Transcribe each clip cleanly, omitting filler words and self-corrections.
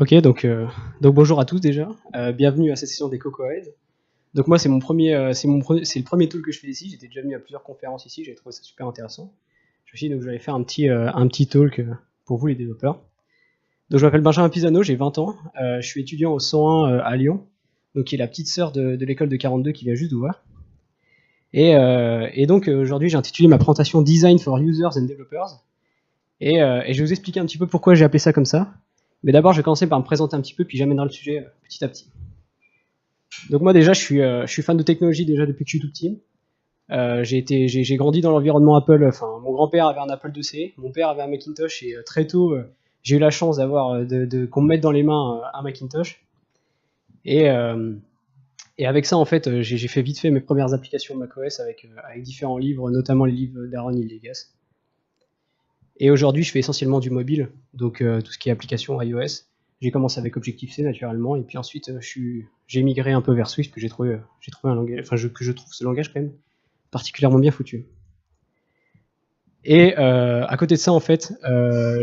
Donc bonjour à tous déjà, bienvenue à cette session des Cocoheads. Donc moi c'est le premier talk que je fais ici, j'étais déjà venu à plusieurs conférences ici, j'ai trouvé ça super intéressant. Je me suis dit donc je vais faire un petit talk pour vous les développeurs. Donc je m'appelle Benjamin Pisano, j'ai 20 ans, je suis étudiant au 101 à Lyon, donc qui est la petite sœur de l'école de 42 qui vient juste d'ouvrir. Et donc aujourd'hui j'ai intitulé ma présentation Design for Users and Developers, et je vais vous expliquer un petit peu pourquoi j'ai appelé ça comme ça. Mais d'abord, je vais commencer par me présenter un petit peu, puis j'amènerai le sujet petit à petit. Donc moi déjà, je suis fan de technologie déjà depuis que je suis tout petit. J'ai grandi dans l'environnement Apple. Enfin, mon grand-père avait un Apple IIc, mon père avait un Macintosh, et très tôt, j'ai eu la chance d'avoir qu'on me mette dans les mains un Macintosh. Et avec ça, en fait, j'ai fait vite fait mes premières applications macOS avec différents livres, notamment les livres d'Aaron Hillegas. Et aujourd'hui, je fais essentiellement du mobile, donc tout ce qui est application iOS. J'ai commencé avec Objective-C naturellement, et puis ensuite j'ai migré un peu vers Swift, que j'ai trouvé un langage, que je trouve ce langage quand même particulièrement bien foutu. Et à côté de ça, en fait,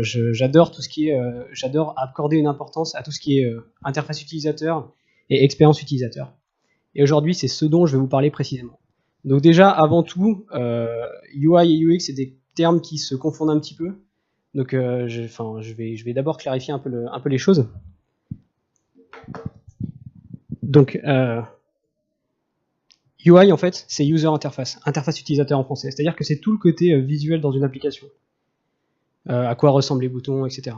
j'adore tout ce qui est, j'adore accorder une importance à tout ce qui est interface utilisateur et expérience utilisateur. Et aujourd'hui, c'est ce dont je vais vous parler précisément. Donc déjà, avant tout, UI et UX, c'est des termes qui se confondent un petit peu. Donc je vais d'abord clarifier un peu les choses. Donc UI en fait c'est user interface, interface utilisateur en français, c'est-à-dire que c'est tout le côté visuel dans une application. À quoi ressemblent les boutons, etc.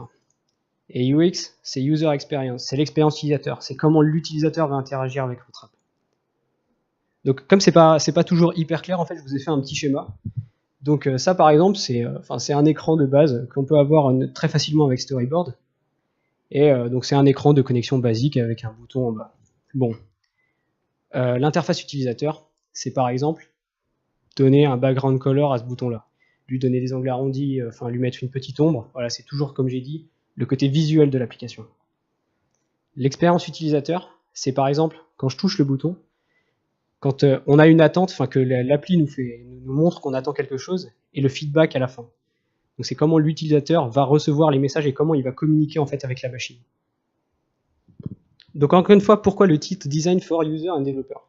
Et UX c'est user experience, c'est l'expérience utilisateur, c'est comment l'utilisateur va interagir avec votre app. Donc comme c'est pas toujours hyper clair, en fait je vous ai fait un petit schéma. Donc ça par exemple c'est un écran de base qu'on peut avoir très facilement avec Storyboard. Et donc c'est un écran de connexion basique avec un bouton en bas. Bon, l'interface utilisateur, c'est par exemple donner un background color à ce bouton-là, lui donner des angles arrondis, lui mettre une petite ombre. Voilà, c'est toujours comme j'ai dit le côté visuel de l'application. L'expérience utilisateur, c'est par exemple quand je touche le bouton, quand on a une attente, que l'appli nous montre qu'on attend quelque chose, et le feedback à la fin. Donc c'est comment l'utilisateur va recevoir les messages et comment il va communiquer en fait avec la machine. Donc encore une fois, pourquoi le titre Design for User and Developer?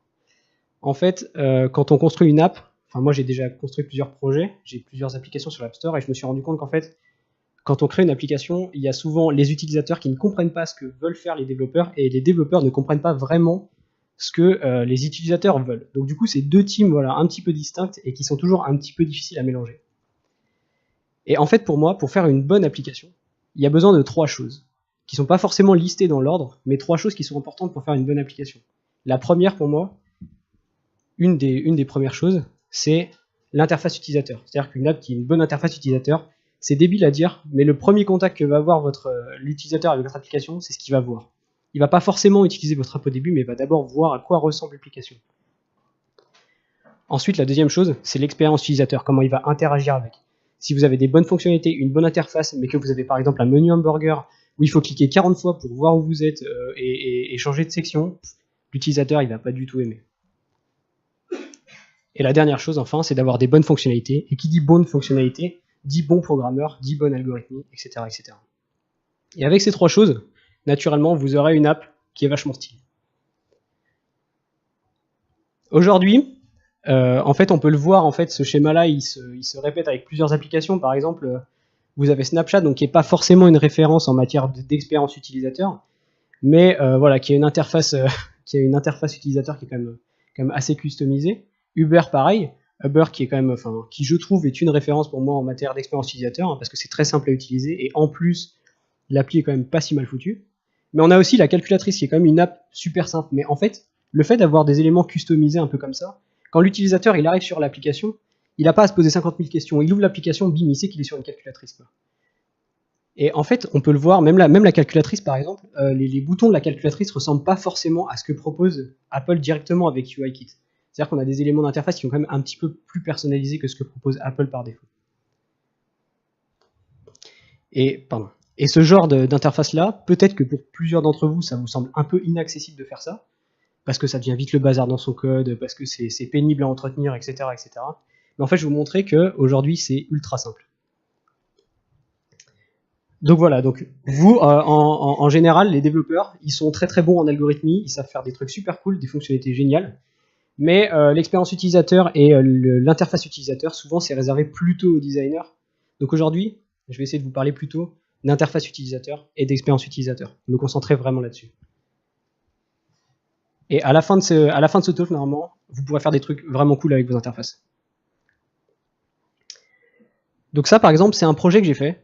En fait, quand on construit une app, moi j'ai déjà construit plusieurs projets, j'ai plusieurs applications sur l'App Store et je me suis rendu compte qu'en fait, quand on crée une application, il y a souvent les utilisateurs qui ne comprennent pas ce que veulent faire les développeurs et les développeurs ne comprennent pas vraiment ce que les utilisateurs veulent. Donc du coup, c'est deux teams un petit peu distinctes et qui sont toujours un petit peu difficiles à mélanger. Et en fait, pour moi, pour faire une bonne application, il y a besoin de trois choses, qui ne sont pas forcément listées dans l'ordre, mais trois choses qui sont importantes pour faire une bonne application. La première, pour moi, une des premières choses, c'est l'interface utilisateur. C'est-à-dire qu'une app qui a une bonne interface utilisateur, c'est débile à dire, mais le premier contact que va avoir l'utilisateur avec votre application, c'est ce qu'il va voir. Il ne va pas forcément utiliser votre app au début, mais il va d'abord voir à quoi ressemble l'application. Ensuite, la deuxième chose, c'est l'expérience utilisateur, comment il va interagir avec. Si vous avez des bonnes fonctionnalités, une bonne interface, mais que vous avez par exemple un menu hamburger où il faut cliquer 40 fois pour voir où vous êtes et changer de section, l'utilisateur il va pas du tout aimer. Et la dernière chose enfin, c'est d'avoir des bonnes fonctionnalités, et qui dit bonne fonctionnalité, dit bon programmeur, dit bon algorithme, etc., etc. Et avec ces trois choses, naturellement, vous aurez une app qui est vachement stylée. Aujourd'hui, en fait, on peut le voir, en fait, ce schéma-là, il se répète avec plusieurs applications. Par exemple, vous avez Snapchat, donc qui n'est pas forcément une référence en matière d'expérience utilisateur, mais voilà, qui a une interface, utilisateur qui est quand même assez customisée. Uber, pareil. Uber qui est quand même, qui je trouve est une référence pour moi en matière d'expérience utilisateur, parce que c'est très simple à utiliser et en plus, l'appli est quand même pas si mal foutue. Mais on a aussi la calculatrice qui est quand même une app super simple. Mais en fait, le fait d'avoir des éléments customisés un peu comme ça, quand l'utilisateur il arrive sur l'application, il n'a pas à se poser 50 000 questions. Il ouvre l'application, bim, il sait qu'il est sur une calculatrice, quoi. Et en fait, on peut le voir, même la calculatrice par exemple, les boutons de la calculatrice ressemblent pas forcément à ce que propose Apple directement avec UIKit. C'est-à-dire qu'on a des éléments d'interface qui sont quand même un petit peu plus personnalisés que ce que propose Apple par défaut. Et ce genre d'interface-là, peut-être que pour plusieurs d'entre vous, ça vous semble un peu inaccessible de faire ça, parce que ça devient vite le bazar dans son code, parce que c'est pénible à entretenir, etc., etc. Mais en fait, je vais vous montrer qu'aujourd'hui, c'est ultra simple. Donc voilà, donc vous, en général, les développeurs, ils sont très très bons en algorithmie, ils savent faire des trucs super cool, des fonctionnalités géniales, mais l'expérience utilisateur et l'interface utilisateur, souvent, c'est réservé plutôt aux designers. Donc aujourd'hui, je vais essayer de vous parler plutôt d'interface utilisateur et d'expérience utilisateur, me concentrer vraiment là-dessus. Et à la fin de ce talk, normalement, vous pourrez faire des trucs vraiment cool avec vos interfaces. Donc ça, par exemple, c'est un projet que j'ai fait.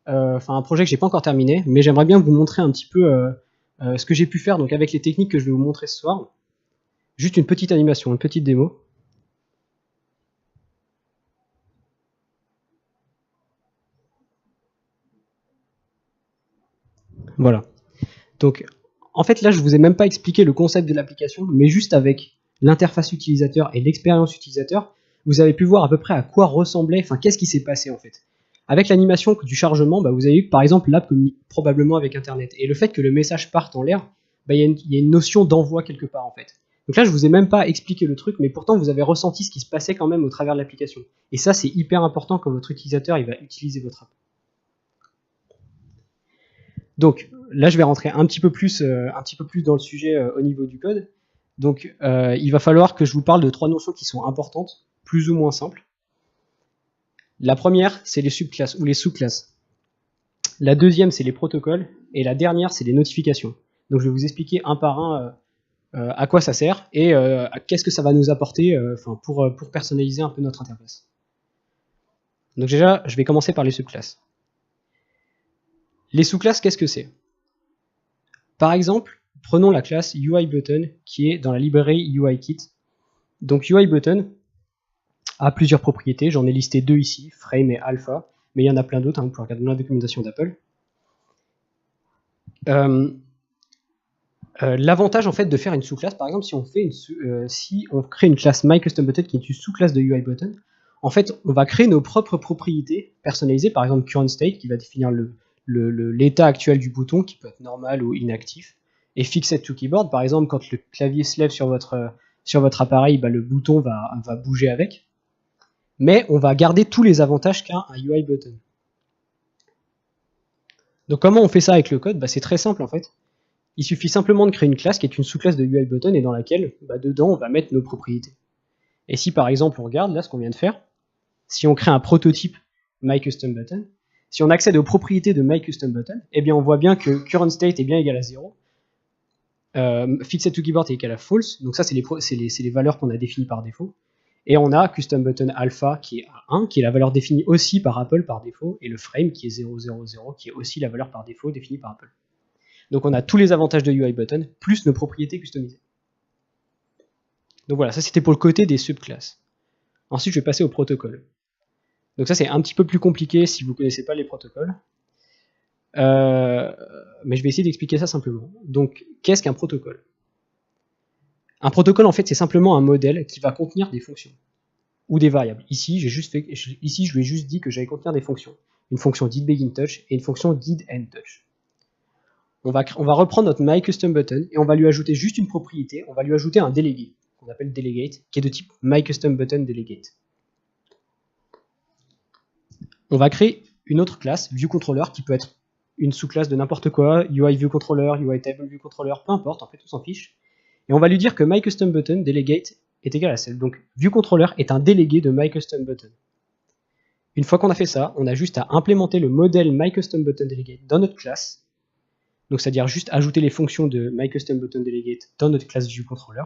Enfin, un projet que j'ai pas encore terminé, mais j'aimerais bien vous montrer un petit peu ce que j'ai pu faire donc avec les techniques que je vais vous montrer ce soir. Juste une petite animation, une petite démo. Voilà. Donc, en fait, là, je vous ai même pas expliqué le concept de l'application, mais juste avec l'interface utilisateur et l'expérience utilisateur, vous avez pu voir à peu près à quoi ressemblait, enfin, qu'est-ce qui s'est passé en fait. Avec l'animation du chargement, bah, vous avez vu que par exemple l'app communique probablement avec Internet. Et le fait que le message parte en l'air, bah, y a une notion d'envoi quelque part en fait. Donc là, je vous ai même pas expliqué le truc, mais pourtant vous avez ressenti ce qui se passait quand même au travers de l'application. Et ça, c'est hyper important quand votre utilisateur il va utiliser votre app. Donc là, je vais rentrer un petit peu plus dans le sujet au niveau du code. Donc il va falloir que je vous parle de 3 notions qui sont importantes, plus ou moins simples. La première, c'est les subclasses ou les sous-classes. La deuxième, c'est les protocoles. Et la dernière, c'est les notifications. Donc je vais vous expliquer un par un à quoi ça sert et qu'est-ce que ça va nous apporter pour personnaliser un peu notre interface. Donc déjà, je vais commencer par les subclasses. Les sous-classes, qu'est-ce que c'est? Par exemple, prenons la classe UIButton qui est dans la librairie UIKit. Donc UIButton a plusieurs propriétés, j'en ai listé 2 ici, Frame et Alpha, mais il y en a plein d'autres, vous pouvez regarder dans la documentation d'Apple. L'avantage en fait de faire une sous-classe, par exemple, si on crée une classe MyCustomButton qui est une sous-classe de UIButton, en fait, on va créer nos propres propriétés personnalisées, par exemple currentState qui va définir l'état actuel du bouton, qui peut être normal ou inactif, et FixedToKeyboard, par exemple, quand le clavier se lève sur votre appareil, bah, le bouton va bouger avec. Mais on va garder tous les avantages qu'a un UIButton. Donc comment on fait ça avec le code? Bah, c'est très simple en fait. Il suffit simplement de créer une classe qui est une sous-classe de UIButton et dans laquelle, bah, dedans, on va mettre nos propriétés. Et si par exemple on regarde là ce qu'on vient de faire, si on crée un prototype MyCustomButton, si on accède aux propriétés de MyCustomButton, eh bien on voit bien que currentState est bien égal à 0, FixedToKeyboard est égal à false, donc ça c'est les valeurs qu'on a définies par défaut, et on a CustomButton Alpha qui est à 1, qui est la valeur définie aussi par Apple par défaut, et le frame qui est 000, qui est aussi la valeur par défaut définie par Apple. Donc on a tous les avantages de UIButton, plus nos propriétés customisées. Donc voilà, ça c'était pour le côté des subclasses. Ensuite je vais passer au protocole. Donc ça c'est un petit peu plus compliqué si vous ne connaissez pas les protocoles. Mais je vais essayer d'expliquer ça simplement. Donc qu'est-ce qu'un protocole? Un protocole en fait c'est simplement un modèle qui va contenir des fonctions ou des variables. Ici je lui ai juste dit que j'allais contenir des fonctions. Une fonction didBeginTouch et une fonction didEndTouch. On va reprendre notre MyCustomButton et on va lui ajouter juste une propriété, on va lui ajouter un délégué, qu'on appelle delegate, qui est de type MyCustomButtonDelegate. On va créer une autre classe, ViewController, qui peut être une sous-classe de n'importe quoi, UIViewController, UITableViewController, peu importe, en fait, on s'en fiche. Et on va lui dire que MyCustomButtonDelegate est égal à celle. Donc, ViewController est un délégué de MyCustomButton. Une fois qu'on a fait ça, on a juste à implémenter le modèle MyCustomButtonDelegate dans notre classe. Donc, c'est-à-dire juste ajouter les fonctions de MyCustomButtonDelegate dans notre classe ViewController.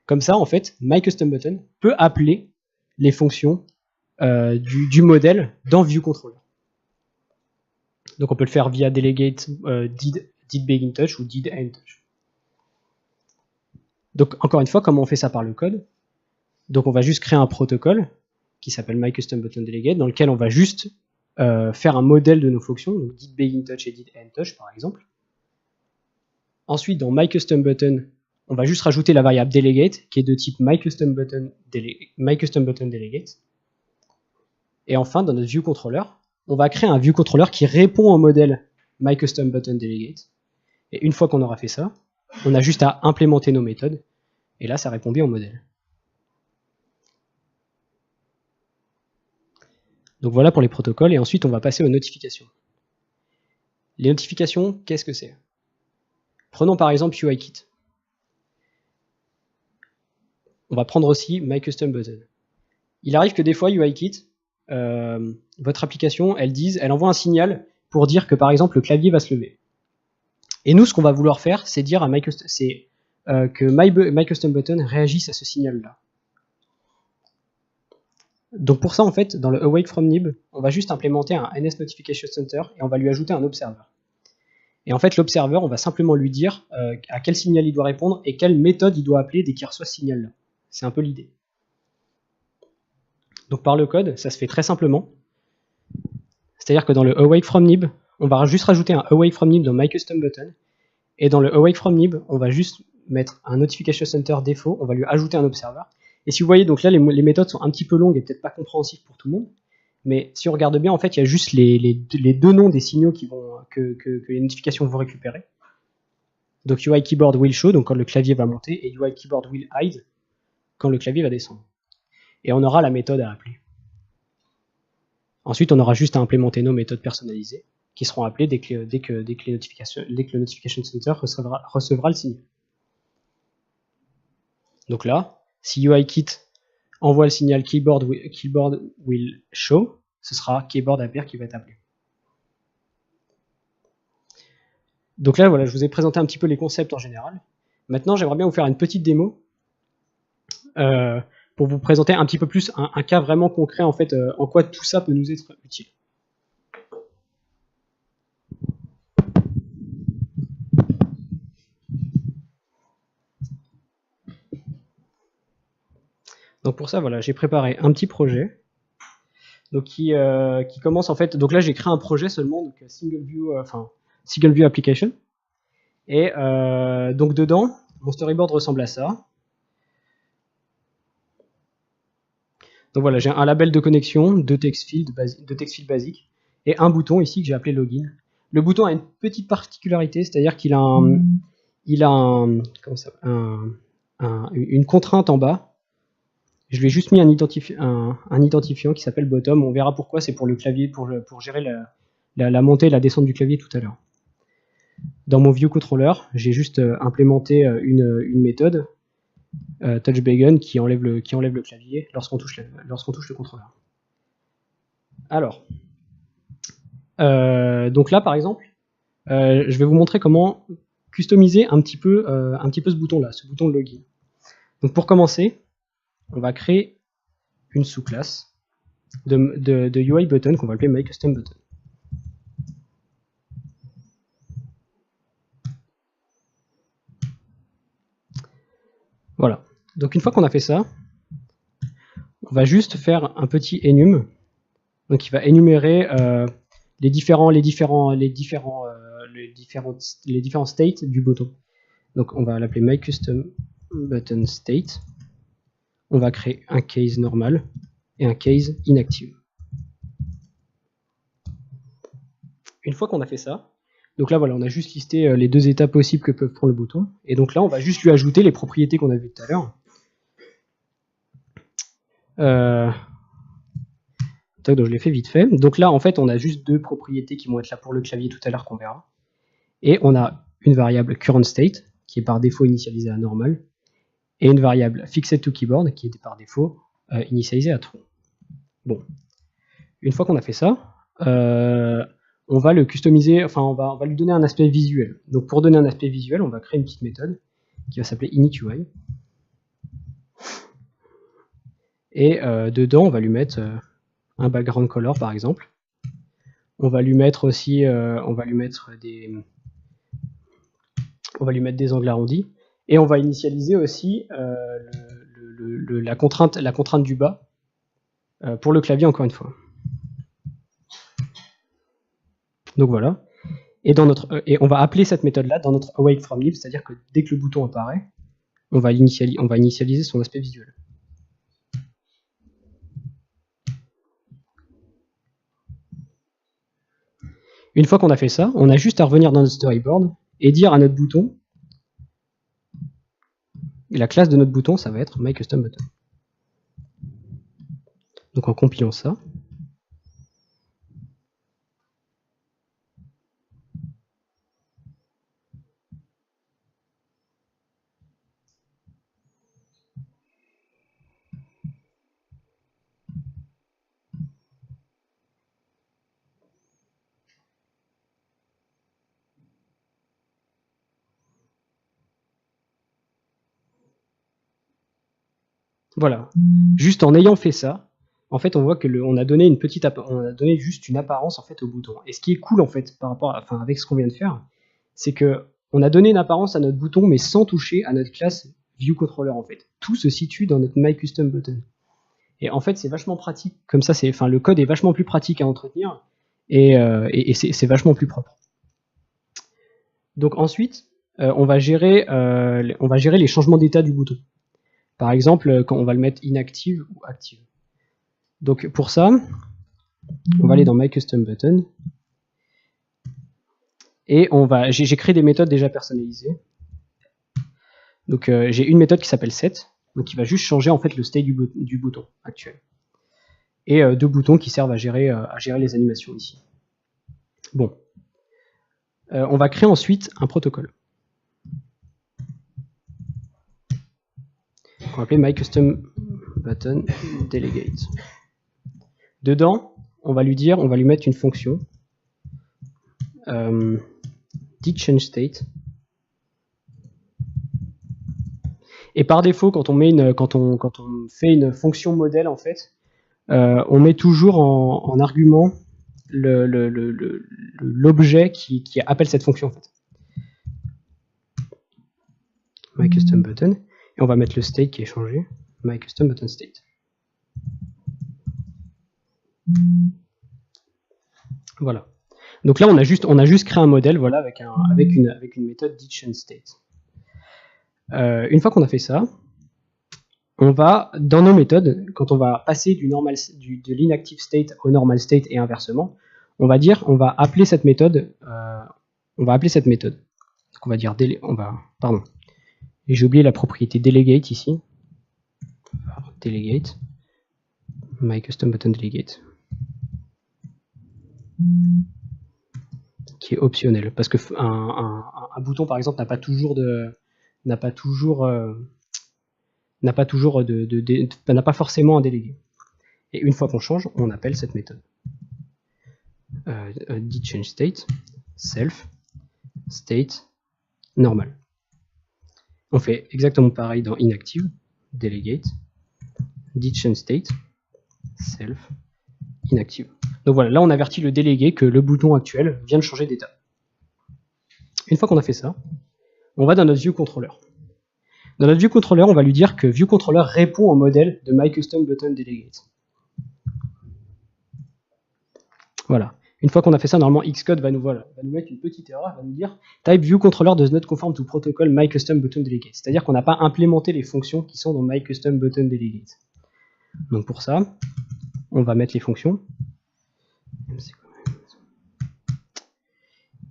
Comme ça, en fait, MyCustomButton peut appeler les fonctions du modèle dans ViewController. Donc on peut le faire via delegate didBeginTouch ou didEndTouch. Donc encore une fois, comment on fait ça par le code? Donc on va juste créer un protocole qui s'appelle MyCustomButtonDelegate dans lequel on va juste faire un modèle de nos fonctions, donc didBeginTouch et didEndTouch par exemple. Ensuite dans MyCustomButton, on va juste rajouter la variable delegate qui est de type MyCustomButtonDelegate. Et enfin dans notre ViewController, on va créer un ViewController qui répond au modèle MyCustomButtonDelegate. Et une fois qu'on aura fait ça, on a juste à implémenter nos méthodes. Et là, ça répond bien au modèle. Donc voilà pour les protocoles. Et ensuite, on va passer aux notifications. Les notifications, qu'est-ce que c'est? Prenons par exemple UIKit. On va prendre aussi MyCustomButton. Il arrive que des fois, UIKit, votre application, elle envoie un signal pour dire que par exemple le clavier va se lever. Et nous, ce qu'on va vouloir faire, c'est dire à que MyCustomButton réagisse à ce signal-là. Donc pour ça, en fait, dans le Awake from Nib, on va juste implémenter un NS Notification Center et on va lui ajouter un observer. Et en fait, l'observer, on va simplement lui dire à quel signal il doit répondre et quelle méthode il doit appeler dès qu'il reçoit ce signal-là. C'est un peu l'idée. Donc par le code, ça se fait très simplement. C'est-à-dire que dans le Awake from Nib, on va juste rajouter un Awake from Nib dans MyCustomButton. Et dans le Awake from Nib, on va juste mettre un Notification Center défaut, on va lui ajouter un observer. Et si vous voyez, donc là, les méthodes sont un petit peu longues et peut-être pas compréhensibles pour tout le monde. Mais si on regarde bien, en fait, il y a juste les deux noms des signaux que les notifications vont récupérer. Donc UI Keyboard will show, donc quand le clavier va monter, et UI Keyboard will hide, quand le clavier va descendre. Et on aura la méthode à appeler. Ensuite, on aura juste à implémenter nos méthodes personnalisées, qui seront appelées dès que le Notification Center recevra le signal. Donc là, si UIKit envoie le signal keyboard will show, ce sera keyboard appear qui va être appelé. Donc là, voilà, je vous ai présenté un petit peu les concepts en général. Maintenant, j'aimerais bien vous faire une petite démo pour vous présenter un petit peu plus un cas vraiment concret, en fait, en quoi tout ça peut nous être utile. Donc pour ça, voilà, j'ai préparé un petit projet. Donc qui commence en fait. Donc là, j'ai créé un projet seulement, donc single view application. Et donc dedans, mon storyboard ressemble à ça. Donc voilà, j'ai un label de connexion, deux text fields basiques, et un bouton ici que j'ai appelé login. Le bouton a une petite particularité, c'est-à-dire qu'il a une contrainte en bas. Je lui ai juste mis un identifiant qui s'appelle bottom. On verra pourquoi, c'est pour le clavier, pour gérer la montée et la descente du clavier tout à l'heure. Dans mon viewController, j'ai juste implémenté une méthode touchButton qui enlève le clavier lorsqu'on touche le contrôleur. Alors, donc là par exemple, je vais vous montrer comment customiser un petit peu ce bouton-là, ce bouton de login. Donc pour commencer, on va créer une sous-classe de UI button qu'on va appeler MyCustomButton. Voilà. Donc une fois qu'on a fait ça, on va juste faire un petit enum. Donc il va énumérer les différents states du bouton. Donc on va l'appeler MyCustomButtonState. On va créer un case normal et un case inactive. Une fois qu'on a fait ça, donc là voilà, on a juste listé les deux états possibles que peut prendre le bouton. Et donc là, on va juste lui ajouter les propriétés qu'on a vues tout à l'heure. Donc je l'ai fait vite fait. Donc là, en fait, on a juste deux propriétés qui vont être là pour le clavier tout à l'heure qu'on verra. Et on a une variable currentState qui est par défaut initialisée à normal, et une variable fixedToKeyboard qui est par défaut initialisée à true. Bon, une fois qu'on a fait ça, on va le customiser, enfin on va lui donner un aspect visuel. Donc pour donner un aspect visuel, on va créer une petite méthode qui va s'appeler initUI. Et dedans, on va lui mettre un background color par exemple. On va lui mettre aussi, des angles arrondis. Et on va initialiser aussi la contrainte du bas pour le clavier encore une fois. Donc voilà. Et on va appeler cette méthode-là dans notre awake from lib, c'est-à-dire que dès que le bouton apparaît, on va initialiser son aspect visuel. Une fois qu'on a fait ça, on a juste à revenir dans notre storyboard et dire à notre bouton, la classe de notre bouton, ça va être MyCustomButton. Donc en compilant ça, Voilà. Juste en ayant fait ça, en fait, on voit que on a donné juste une apparence en fait au bouton. Et ce qui est cool en fait par rapport, avec ce qu'on vient de faire, c'est que on a donné une apparence à notre bouton, mais sans toucher à notre classe ViewController en fait. Tout se situe dans notre MyCustomButton. Et en fait, c'est vachement pratique. Comme ça, le code est vachement plus pratique à entretenir et c'est vachement plus propre. Donc ensuite, on va gérer les changements d'état du bouton. Par exemple, quand on va le mettre inactive ou active. Donc pour ça, on va aller dans MyCustomButton et j'ai créé des méthodes déjà personnalisées. Donc j'ai une méthode qui s'appelle set, donc qui va juste changer en fait le state du bouton actuel. Et deux boutons qui servent à gérer les animations ici. Bon. On va créer ensuite un protocole. On va appeler MyCustomButtonDelegate. Dedans, on va lui mettre une fonction didChangeState. Et par défaut, quand on fait une fonction modèle, en fait, on met toujours en argument l'objet qui appelle cette fonction, en fait. MyCustomButton. Et on va mettre le state qui est changé. MyCustomButtonState. Voilà. Donc là, on a juste créé un modèle, voilà, avec une méthode didChangeState. Une fois qu'on a fait ça, on va, dans nos méthodes, quand on va passer de l'inactive state au normal state et inversement, on va appeler cette méthode. Donc on va dire pardon. Et j'ai oublié la propriété delegate ici. Delegate. MyCustomButtonDelegate. Qui est optionnel. Parce que un bouton, par exemple, n'a pas forcément un délégué. Et une fois qu'on change, on appelle cette méthode. didChangeState, self, state, normal. On fait exactement pareil dans inactive, delegate, didChangeState, self, inactive. Donc voilà, là on avertit le délégué que le bouton actuel vient de changer d'état. Une fois qu'on a fait ça, on va dans notre ViewController. Dans notre ViewController, on va lui dire que ViewController répond au modèle de MyCustomButtonDelegate. Voilà. Une fois qu'on a fait ça, normalement Xcode va nous mettre une petite erreur, va nous dire type ViewController does not conform to protocol MyCustomButtonDelegate. C'est-à-dire qu'on n'a pas implémenté les fonctions qui sont dans MyCustomButtonDelegate. Donc pour ça, on va mettre les fonctions.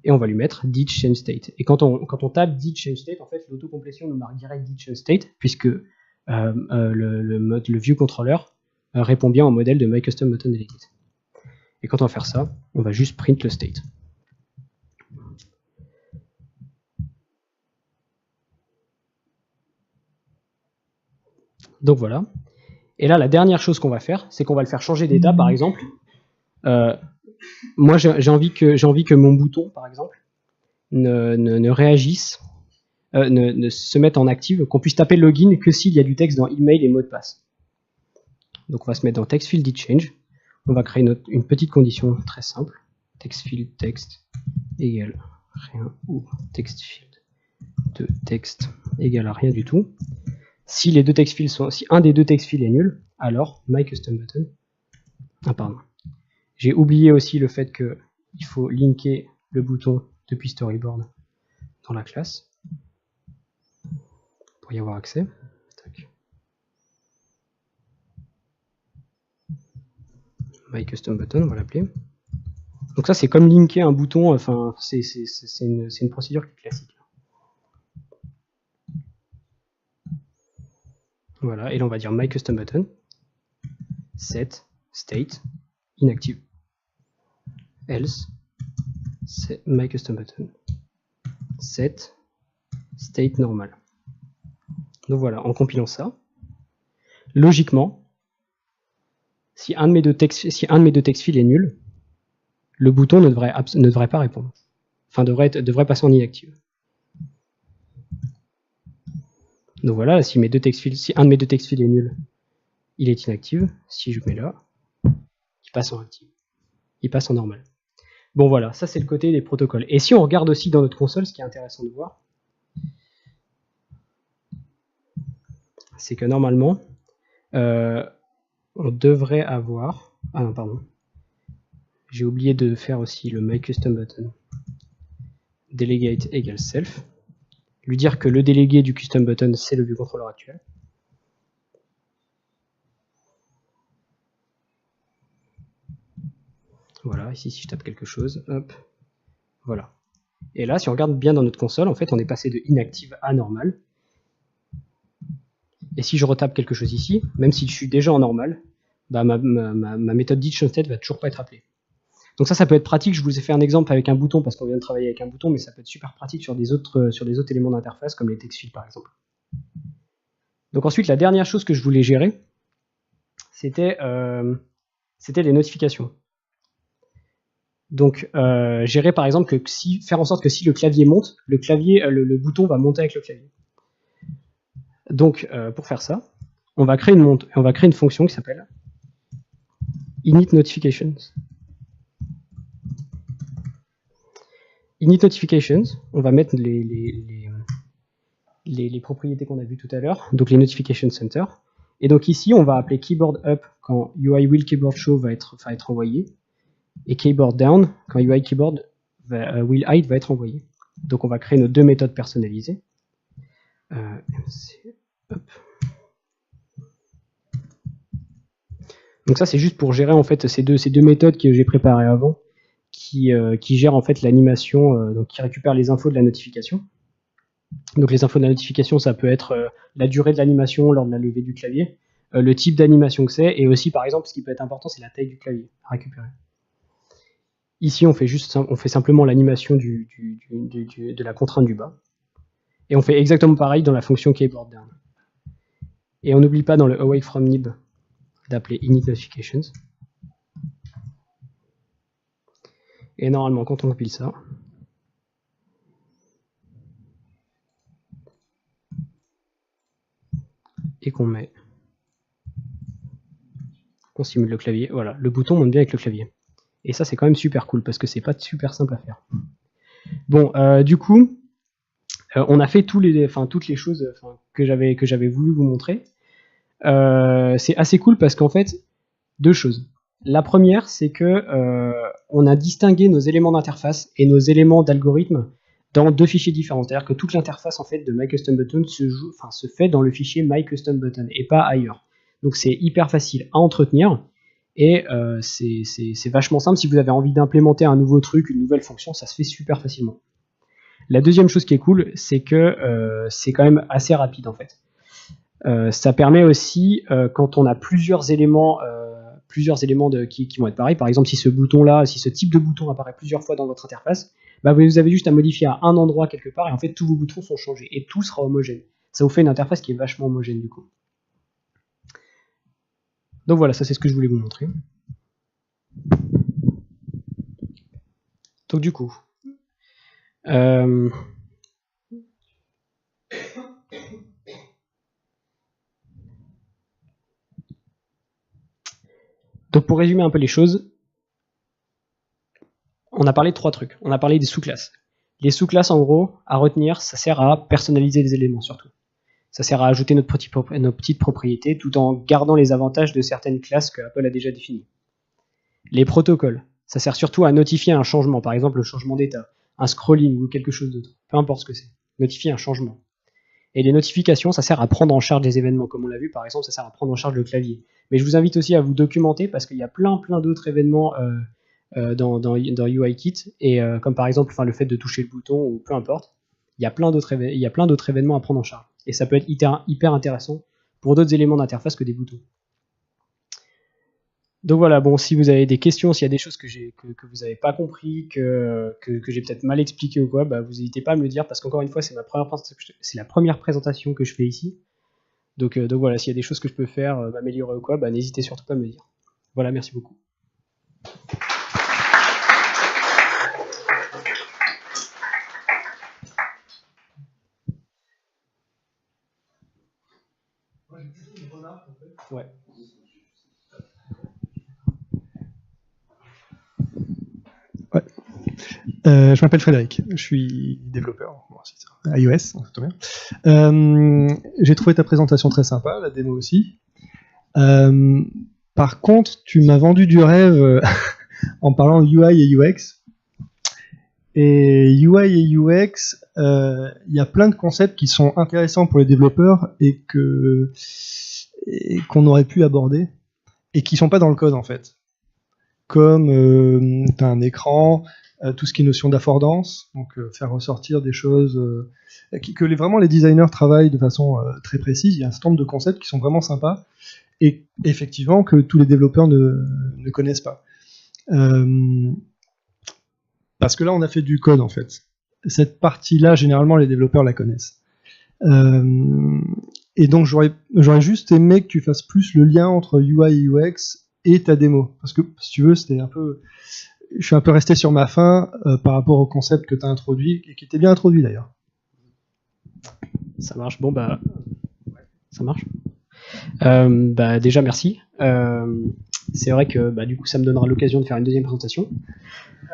Et on va lui mettre didChangeState. Et quand on tape didChangeState, en fait, l'autocomplétion nous marque direct didChangeState, puisque le ViewController répond bien au modèle de MyCustomButtonDelegate. Et quand on va faire ça, on va juste print le state. Donc voilà. Et là, la dernière chose qu'on va faire, c'est qu'on va le faire changer d'état, par exemple. Moi, j'ai envie que mon bouton, par exemple, ne réagisse, ne se mette en active, qu'on puisse taper login que s'il y a du texte dans email et mot de passe. Donc on va se mettre dans textfield didChange. On va créer une petite condition très simple. Textfield text égale rien ou textfield de texte égale à rien du tout. Si un des deux textfields est nul, alors MyCustomButton. Ah pardon. J'ai oublié aussi le fait qu'il faut linker le bouton depuis storyboard dans la classe pour y avoir accès. Tac. MyCustomButton, on va l'appeler. Donc ça, c'est comme linker un bouton, enfin, c'est une procédure classique. Voilà, et là on va dire MyCustomButton, set, state, inactive. Else, MyCustomButton, set, state normal. Donc voilà, en compilant ça, logiquement, si un de mes deux textfields est nul, le bouton ne devrait pas répondre. Enfin, devrait passer en inactive. Donc voilà, si un de mes deux textfields est nul, il est inactive. Si je mets là, il passe en active. Il passe en normal. Bon voilà, ça c'est le côté des protocoles. Et si on regarde aussi dans notre console, ce qui est intéressant de voir, c'est que normalement, on devrait avoir... Ah non, pardon. J'ai oublié de faire aussi le myCustomButton. Delegate égale self. Lui dire que le délégué du custom button, c'est le viewController actuel. Voilà, ici si je tape quelque chose, hop, voilà. Et là, si on regarde bien dans notre console, en fait, on est passé de inactive à normal. Et si je retape quelque chose ici, même si je suis déjà en normal, bah, ma méthode ditchOnState va toujours pas être appelée. Donc ça peut être pratique. Je vous ai fait un exemple avec un bouton parce qu'on vient de travailler avec un bouton, mais ça peut être super pratique sur des autres éléments d'interface, comme les textfields par exemple. Donc ensuite, la dernière chose que je voulais gérer, c'était les notifications. Donc gérer par exemple que faire en sorte que si le clavier monte, le bouton va monter avec le clavier. Donc pour faire ça, on va créer une fonction qui s'appelle init notifications. Init notifications, on va mettre les propriétés qu'on a vues tout à l'heure, donc les notification center. Et donc ici, on va appeler keyboard up quand UI will keyboard show va être envoyé, et keyboard down quand UI keyboard will hide va être envoyé. Donc on va créer nos deux méthodes personnalisées. Donc ça c'est juste pour gérer en fait ces deux méthodes que j'ai préparées avant, qui gèrent en fait l'animation, donc qui récupèrent les infos de la notification. Donc les infos de la notification, ça peut être la durée de l'animation lors de la levée du clavier, le type d'animation que c'est, et aussi par exemple ce qui peut être important, c'est la taille du clavier à récupérer. Ici on fait simplement l'animation de la contrainte du bas. Et on fait exactement pareil dans la fonction keyboard down. Et on n'oublie pas dans le away from nib d'appeler init notifications. Et normalement, quand on compile ça, et qu'on simule le clavier, voilà, le bouton monte bien avec le clavier. Et ça, c'est quand même super cool parce que c'est pas super simple à faire. Bon, du coup, on a fait toutes les choses que j'avais voulu vous montrer. C'est assez cool parce qu'en fait, deux choses. La première, c'est que on a distingué nos éléments d'interface et nos éléments d'algorithme dans deux fichiers différents. C'est-à-dire que toute l'interface en fait de myCustomButton se fait dans le fichier myCustomButton et pas ailleurs. Donc c'est hyper facile à entretenir et c'est vachement simple. Si vous avez envie d'implémenter un nouveau truc, une nouvelle fonction, ça se fait super facilement. La deuxième chose qui est cool, c'est que c'est quand même assez rapide en fait. Ça permet aussi, quand on a plusieurs éléments qui vont être pareils, par exemple si ce type de bouton apparaît plusieurs fois dans votre interface, bah vous avez juste à modifier à un endroit quelque part et en fait tous vos boutons sont changés et tout sera homogène. Ça vous fait une interface qui est vachement homogène du coup. Donc voilà, ça c'est ce que je voulais vous montrer. Donc du coup, donc pour résumer un peu les choses, on a parlé de trois trucs. On a parlé des sous-classes. Les sous-classes, en gros, à retenir, ça sert à personnaliser les éléments surtout. Ça sert à ajouter nos petites propriétés tout en gardant les avantages de certaines classes que Apple a déjà définies. Les protocoles, ça sert surtout à notifier un changement, par exemple le changement d'état, un scrolling ou quelque chose d'autre, peu importe ce que c'est, notifier un changement. Et les notifications, ça sert à prendre en charge des événements, comme on l'a vu, par exemple, ça sert à prendre en charge le clavier. Mais je vous invite aussi à vous documenter parce qu'il y a plein d'autres événements dans UIKit, et comme par exemple le fait de toucher le bouton ou peu importe, il y a plein d'autres événements à prendre en charge. Et ça peut être hyper intéressant pour d'autres éléments d'interface que des boutons. Donc voilà, bon, si vous avez des questions, s'il y a des choses que vous n'avez pas compris, que j'ai peut-être mal expliqué ou quoi, bah, vous n'hésitez pas à me le dire, parce qu'encore une fois, c'est la première présentation que je fais ici. Donc voilà, s'il y a des choses que je peux faire, m'améliorer ou quoi, bah, n'hésitez surtout pas à me le dire. Voilà, merci beaucoup. Moi, j'ai plutôt une remarque. simple, en fait. Ouais. Ouais. Je m'appelle Frédéric, je suis développeur iOS, tout bien. J'ai trouvé ta présentation très sympa, la démo aussi. Par contre, tu m'as vendu du rêve en parlant UI et UX. Et UI et UX, il y a plein de concepts qui sont intéressants pour les développeurs et qu'on aurait pu aborder et qui sont pas dans le code en fait. Comme tu as un écran, tout ce qui est notion d'affordance, donc faire ressortir des choses que vraiment les designers travaillent de façon très précise. Il y a un certain nombre de concepts qui sont vraiment sympas et effectivement que tous les développeurs ne connaissent pas. Parce que là, on a fait du code en fait. Cette partie-là, généralement, les développeurs la connaissent. Et donc, j'aurais juste aimé que tu fasses plus le lien entre UI et UX et ta démo. Parce que, si tu veux, je suis un peu resté sur ma faim par rapport au concept que tu as introduit, et qui était bien introduit d'ailleurs. Ça marche. Bon, bah, ça marche. Déjà, merci. C'est vrai que du coup, ça me donnera l'occasion de faire une deuxième présentation.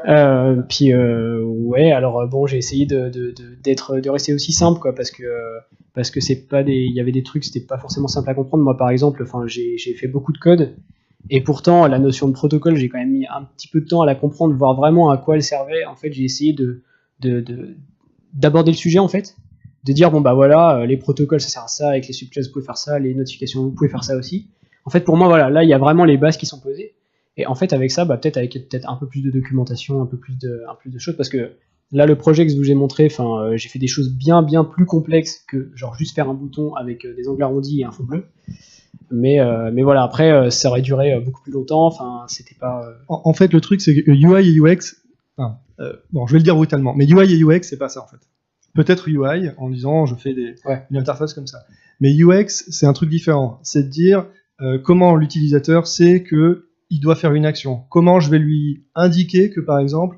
Ouais, alors bon, j'ai essayé de rester aussi simple, quoi, parce que c'est pas il y avait des trucs, c'était pas forcément simple à comprendre. Moi, par exemple, j'ai fait beaucoup de code, et pourtant, la notion de protocole, j'ai quand même mis un petit peu de temps à la comprendre, voir vraiment à quoi elle servait. En fait, j'ai essayé d'aborder le sujet, en fait, de dire bon bah voilà, les protocoles ça sert à ça, avec les subclasses vous pouvez faire ça, les notifications vous pouvez faire ça aussi. En fait, pour moi, voilà, là il y a vraiment les bases qui sont posées. Et en fait, avec ça, peut-être avec un peu plus de documentation, un peu plus de choses, parce que là, le projet que je vous ai montré, j'ai fait des choses bien plus complexes que genre juste faire un bouton avec des angles arrondis et un fond bleu. Mais voilà, après, ça aurait duré beaucoup plus longtemps. C'était pas. En fait, le truc, c'est que UI et UX. Bon, je vais le dire brutalement, mais UI et UX, c'est pas ça en fait. Peut-être UI en disant je fais une interface comme ça. Mais UX, c'est un truc différent. C'est de dire comment l'utilisateur sait que il doit faire une action. Comment je vais lui indiquer que, par exemple,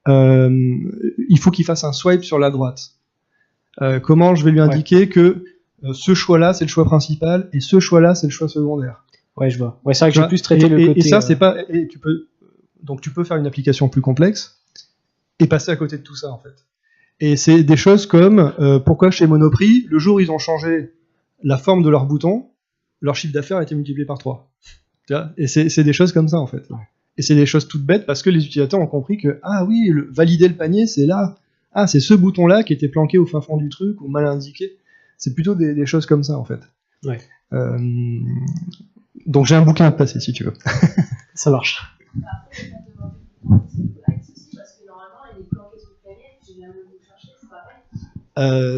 il faut qu'il fasse un swipe sur la droite. Comment je vais lui indiquer que ce choix-là, c'est le choix principal, et ce choix-là, c'est le choix secondaire. Ouais, je vois. Ouais, c'est vrai que j'ai plus traité le côté... Et ça, c'est pas... Donc, tu peux faire une application plus complexe et passer à côté de tout ça, en fait. Et c'est des choses comme, pourquoi chez Monoprix, le jour où ils ont changé la forme de leur bouton, leur chiffre d'affaires a été multiplié par 3. Et c'est des choses comme ça en fait. Et c'est des choses toutes bêtes parce que les utilisateurs ont compris que valider le panier c'est là, c'est ce bouton là qui était planqué au fin fond du truc ou mal indiqué. C'est plutôt des choses comme ça en fait. Ouais. Donc j'ai un bouquin à te passer si tu veux. Ça marche.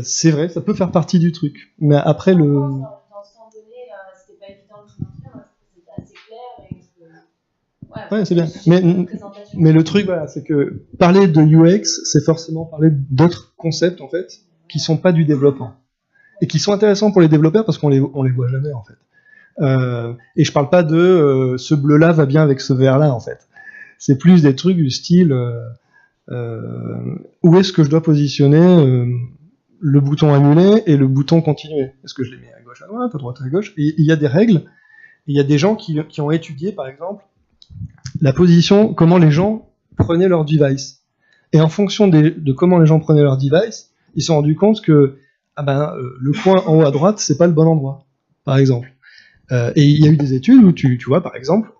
C'est vrai, ça peut faire partie du truc. Mais après le... Ouais, c'est bien. Mais le truc, voilà, c'est que parler de UX, c'est forcément parler d'autres concepts, en fait, qui sont pas du développement. Et qui sont intéressants pour les développeurs parce qu'on les voit jamais, en fait. Et je parle pas de ce bleu-là va bien avec ce vert-là, en fait. C'est plus des trucs du style où est-ce que je dois positionner le bouton annuler et le bouton continuer. Est-ce que je les mets à gauche, à droite, à droite, à gauche? Et il y a des règles. Il y a des gens qui ont étudié, par exemple, la position, comment les gens prenaient leur device. Et en fonction de comment les gens prenaient leur device, ils se sont rendus compte que le coin en haut à droite, c'est pas le bon endroit, par exemple. Et il y a eu des études où tu vois, par exemple,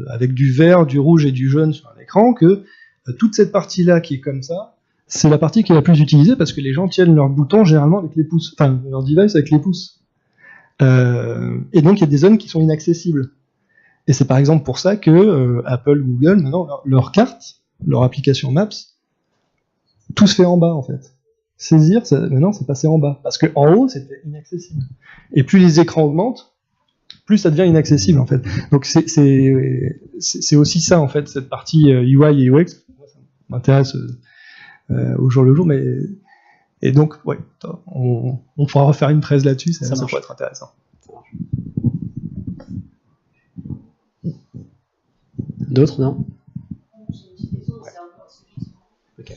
avec du vert, du rouge et du jaune sur un écran, que toute cette partie-là qui est comme ça, c'est la partie qui est la plus utilisée parce que les gens tiennent leur bouton généralement avec les pouces, enfin leur device avec les pouces. Et donc il y a des zones qui sont inaccessibles. Et c'est par exemple pour ça que Apple, Google, maintenant, leur carte, leur application Maps, tout se fait en bas en fait. Saisir, maintenant c'est passé en bas. Parce qu'en haut, c'était inaccessible. Et plus les écrans augmentent, plus ça devient inaccessible en fait. Donc c'est aussi ça en fait, cette partie UI et UX. Moi, ça m'intéresse au jour le jour, mais... Et donc, ouais, on pourra refaire une presse là-dessus, ça pourrait être intéressant. D'autres, non? Okay.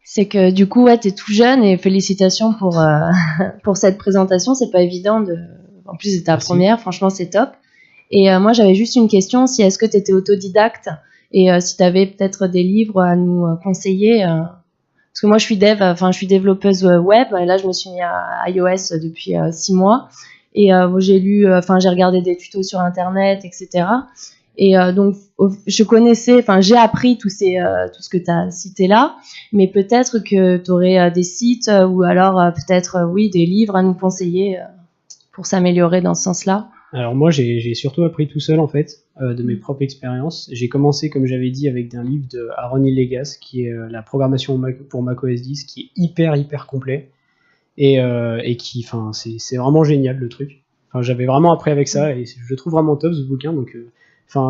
C'est que du coup, tu es tout jeune et félicitations pour cette présentation. C'est pas évident en plus, c'est ta Merci. première. Franchement, c'est top. Et moi, j'avais juste une question. Si est-ce que tu étais autodidacte et si tu avais peut-être des livres à nous conseiller parce que moi, je suis je suis développeuse web. Et là, je me suis mis à iOS depuis 6 mois. Et j'ai lu, j'ai regardé des tutos sur Internet, etc. Et donc, je connaissais, j'ai appris tout ce que tu as cité là, mais peut-être que tu aurais des sites ou alors peut-être, oui, des livres à nous conseiller pour s'améliorer dans ce sens-là. Alors moi, j'ai surtout appris tout seul en fait, de mes propres expériences. J'ai commencé, comme j'avais dit, avec un livre de Aaron Hillegas, qui est la programmation pour macOS 10, qui est hyper complet et qui, c'est vraiment génial le truc. Enfin, j'avais vraiment appris avec ça et je le trouve vraiment top ce bouquin. Donc,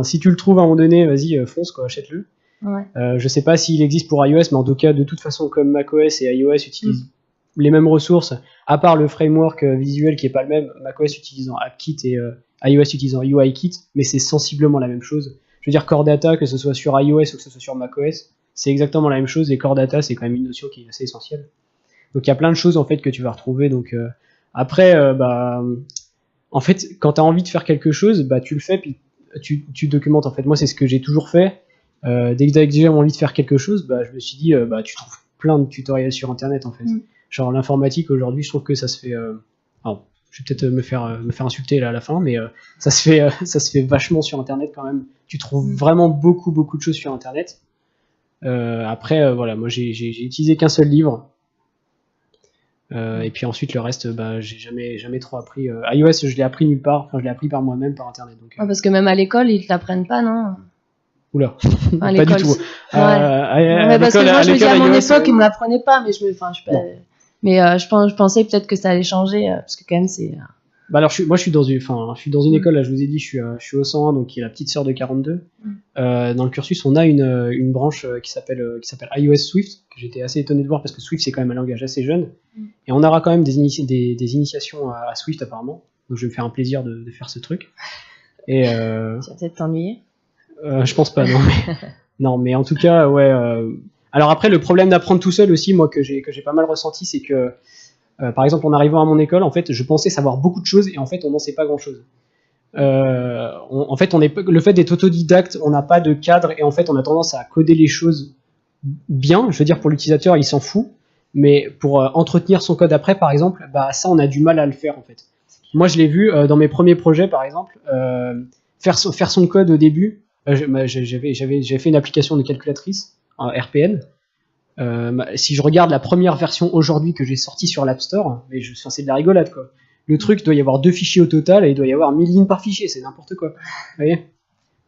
si tu le trouves à un moment donné, vas-y, fonce quoi, achète-le. Ouais. Je sais pas s'il existe pour iOS, mais en tout cas, de toute façon, comme macOS et iOS utilisent les mêmes ressources, à part le framework visuel qui est pas le même, macOS utilisant AppKit et iOS utilisant UIKit, mais c'est sensiblement la même chose. Je veux dire, Core Data, que ce soit sur iOS ou que ce soit sur macOS, c'est exactement la même chose, et Core Data, c'est quand même une notion qui est assez essentielle. Donc il y a plein de choses en fait que tu vas retrouver. Donc après, en fait, quand tu as envie de faire quelque chose, bah tu le fais, puis tu documentes. En fait, moi, c'est ce que j'ai toujours fait. Dès que j'ai envie de faire quelque chose, bah je me suis dit, tu trouves plein de tutoriels sur Internet en fait. Genre l'informatique aujourd'hui, je trouve que ça se fait. Alors, je vais peut-être me faire insulter là à la fin, mais ça se fait vachement sur Internet quand même. Tu trouves vraiment beaucoup de choses sur Internet. Après, voilà, moi j'ai utilisé qu'un seul livre. Et puis ensuite le reste, j'ai jamais trop appris. iOS, je l'ai appris nulle part. Enfin, je l'ai appris par moi-même par Internet. Donc, parce que même à l'école, ils te l'apprennent pas, non? Oula, À pas du tout. Ouais. Mais parce que moi, je me dis à mon époque, ils me l'apprenaient pas, mais je pensais peut-être que ça allait changer, parce que quand même, c'est. Alors, je suis dans une école, là, je vous ai dit, je suis au 101, donc qui est la petite sœur de 42. Dans le cursus, on a une branche qui s'appelle iOS Swift, que j'étais assez étonné de voir parce que Swift, c'est quand même un langage assez jeune. Et on aura quand même des initiations à Swift, apparemment. Donc, je vais me faire un plaisir de faire ce truc. Et, tu vas peut-être t'ennuyer. Je pense pas, non. Non, mais en tout cas, ouais. Alors après, le problème d'apprendre tout seul aussi, moi, que j'ai pas mal ressenti, c'est que, par exemple, en arrivant à mon école, en fait, je pensais savoir beaucoup de choses et en fait, on n'en sait pas grand-chose. En fait, le fait d'être autodidacte, on n'a pas de cadre et en fait, on a tendance à coder les choses bien. Je veux dire, pour l'utilisateur, il s'en fout, mais pour entretenir son code après, par exemple, ça, on a du mal à le faire en fait. Moi, je l'ai vu dans mes premiers projets, par exemple, faire son code au début. J'avais fait une application de calculatrice, en RPN. Si je regarde la première version aujourd'hui que j'ai sortie sur l'App Store, mais c'est de la rigolade quoi. Le truc, doit y avoir 2 fichiers au total et il doit y avoir 1000 lignes par fichier, c'est n'importe quoi. Vous voyez ?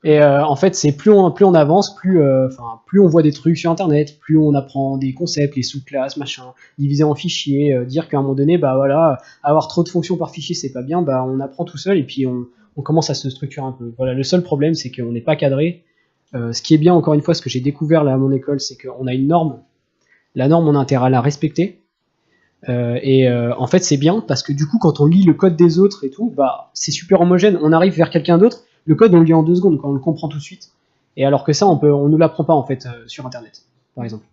Et en fait, c'est plus on avance, plus on voit des trucs sur Internet, plus on apprend des concepts, les sous-classes, machin, diviser en fichiers, dire qu'à un moment donné, avoir trop de fonctions par fichier, c'est pas bien, on apprend tout seul et puis on commence à se structurer un peu. Voilà, le seul problème, c'est qu'on n'est pas cadré. Ce qui est bien, encore une fois, ce que j'ai découvert là à mon école, c'est qu'on a une norme. La norme, on a intérêt à la respecter. En fait, c'est bien parce que du coup, quand on lit le code des autres et tout, c'est super homogène. On arrive vers quelqu'un d'autre, le code on le lit en 2 secondes, quand on le comprend tout de suite. Et alors que ça, on nous l'apprend pas en fait sur Internet, par exemple.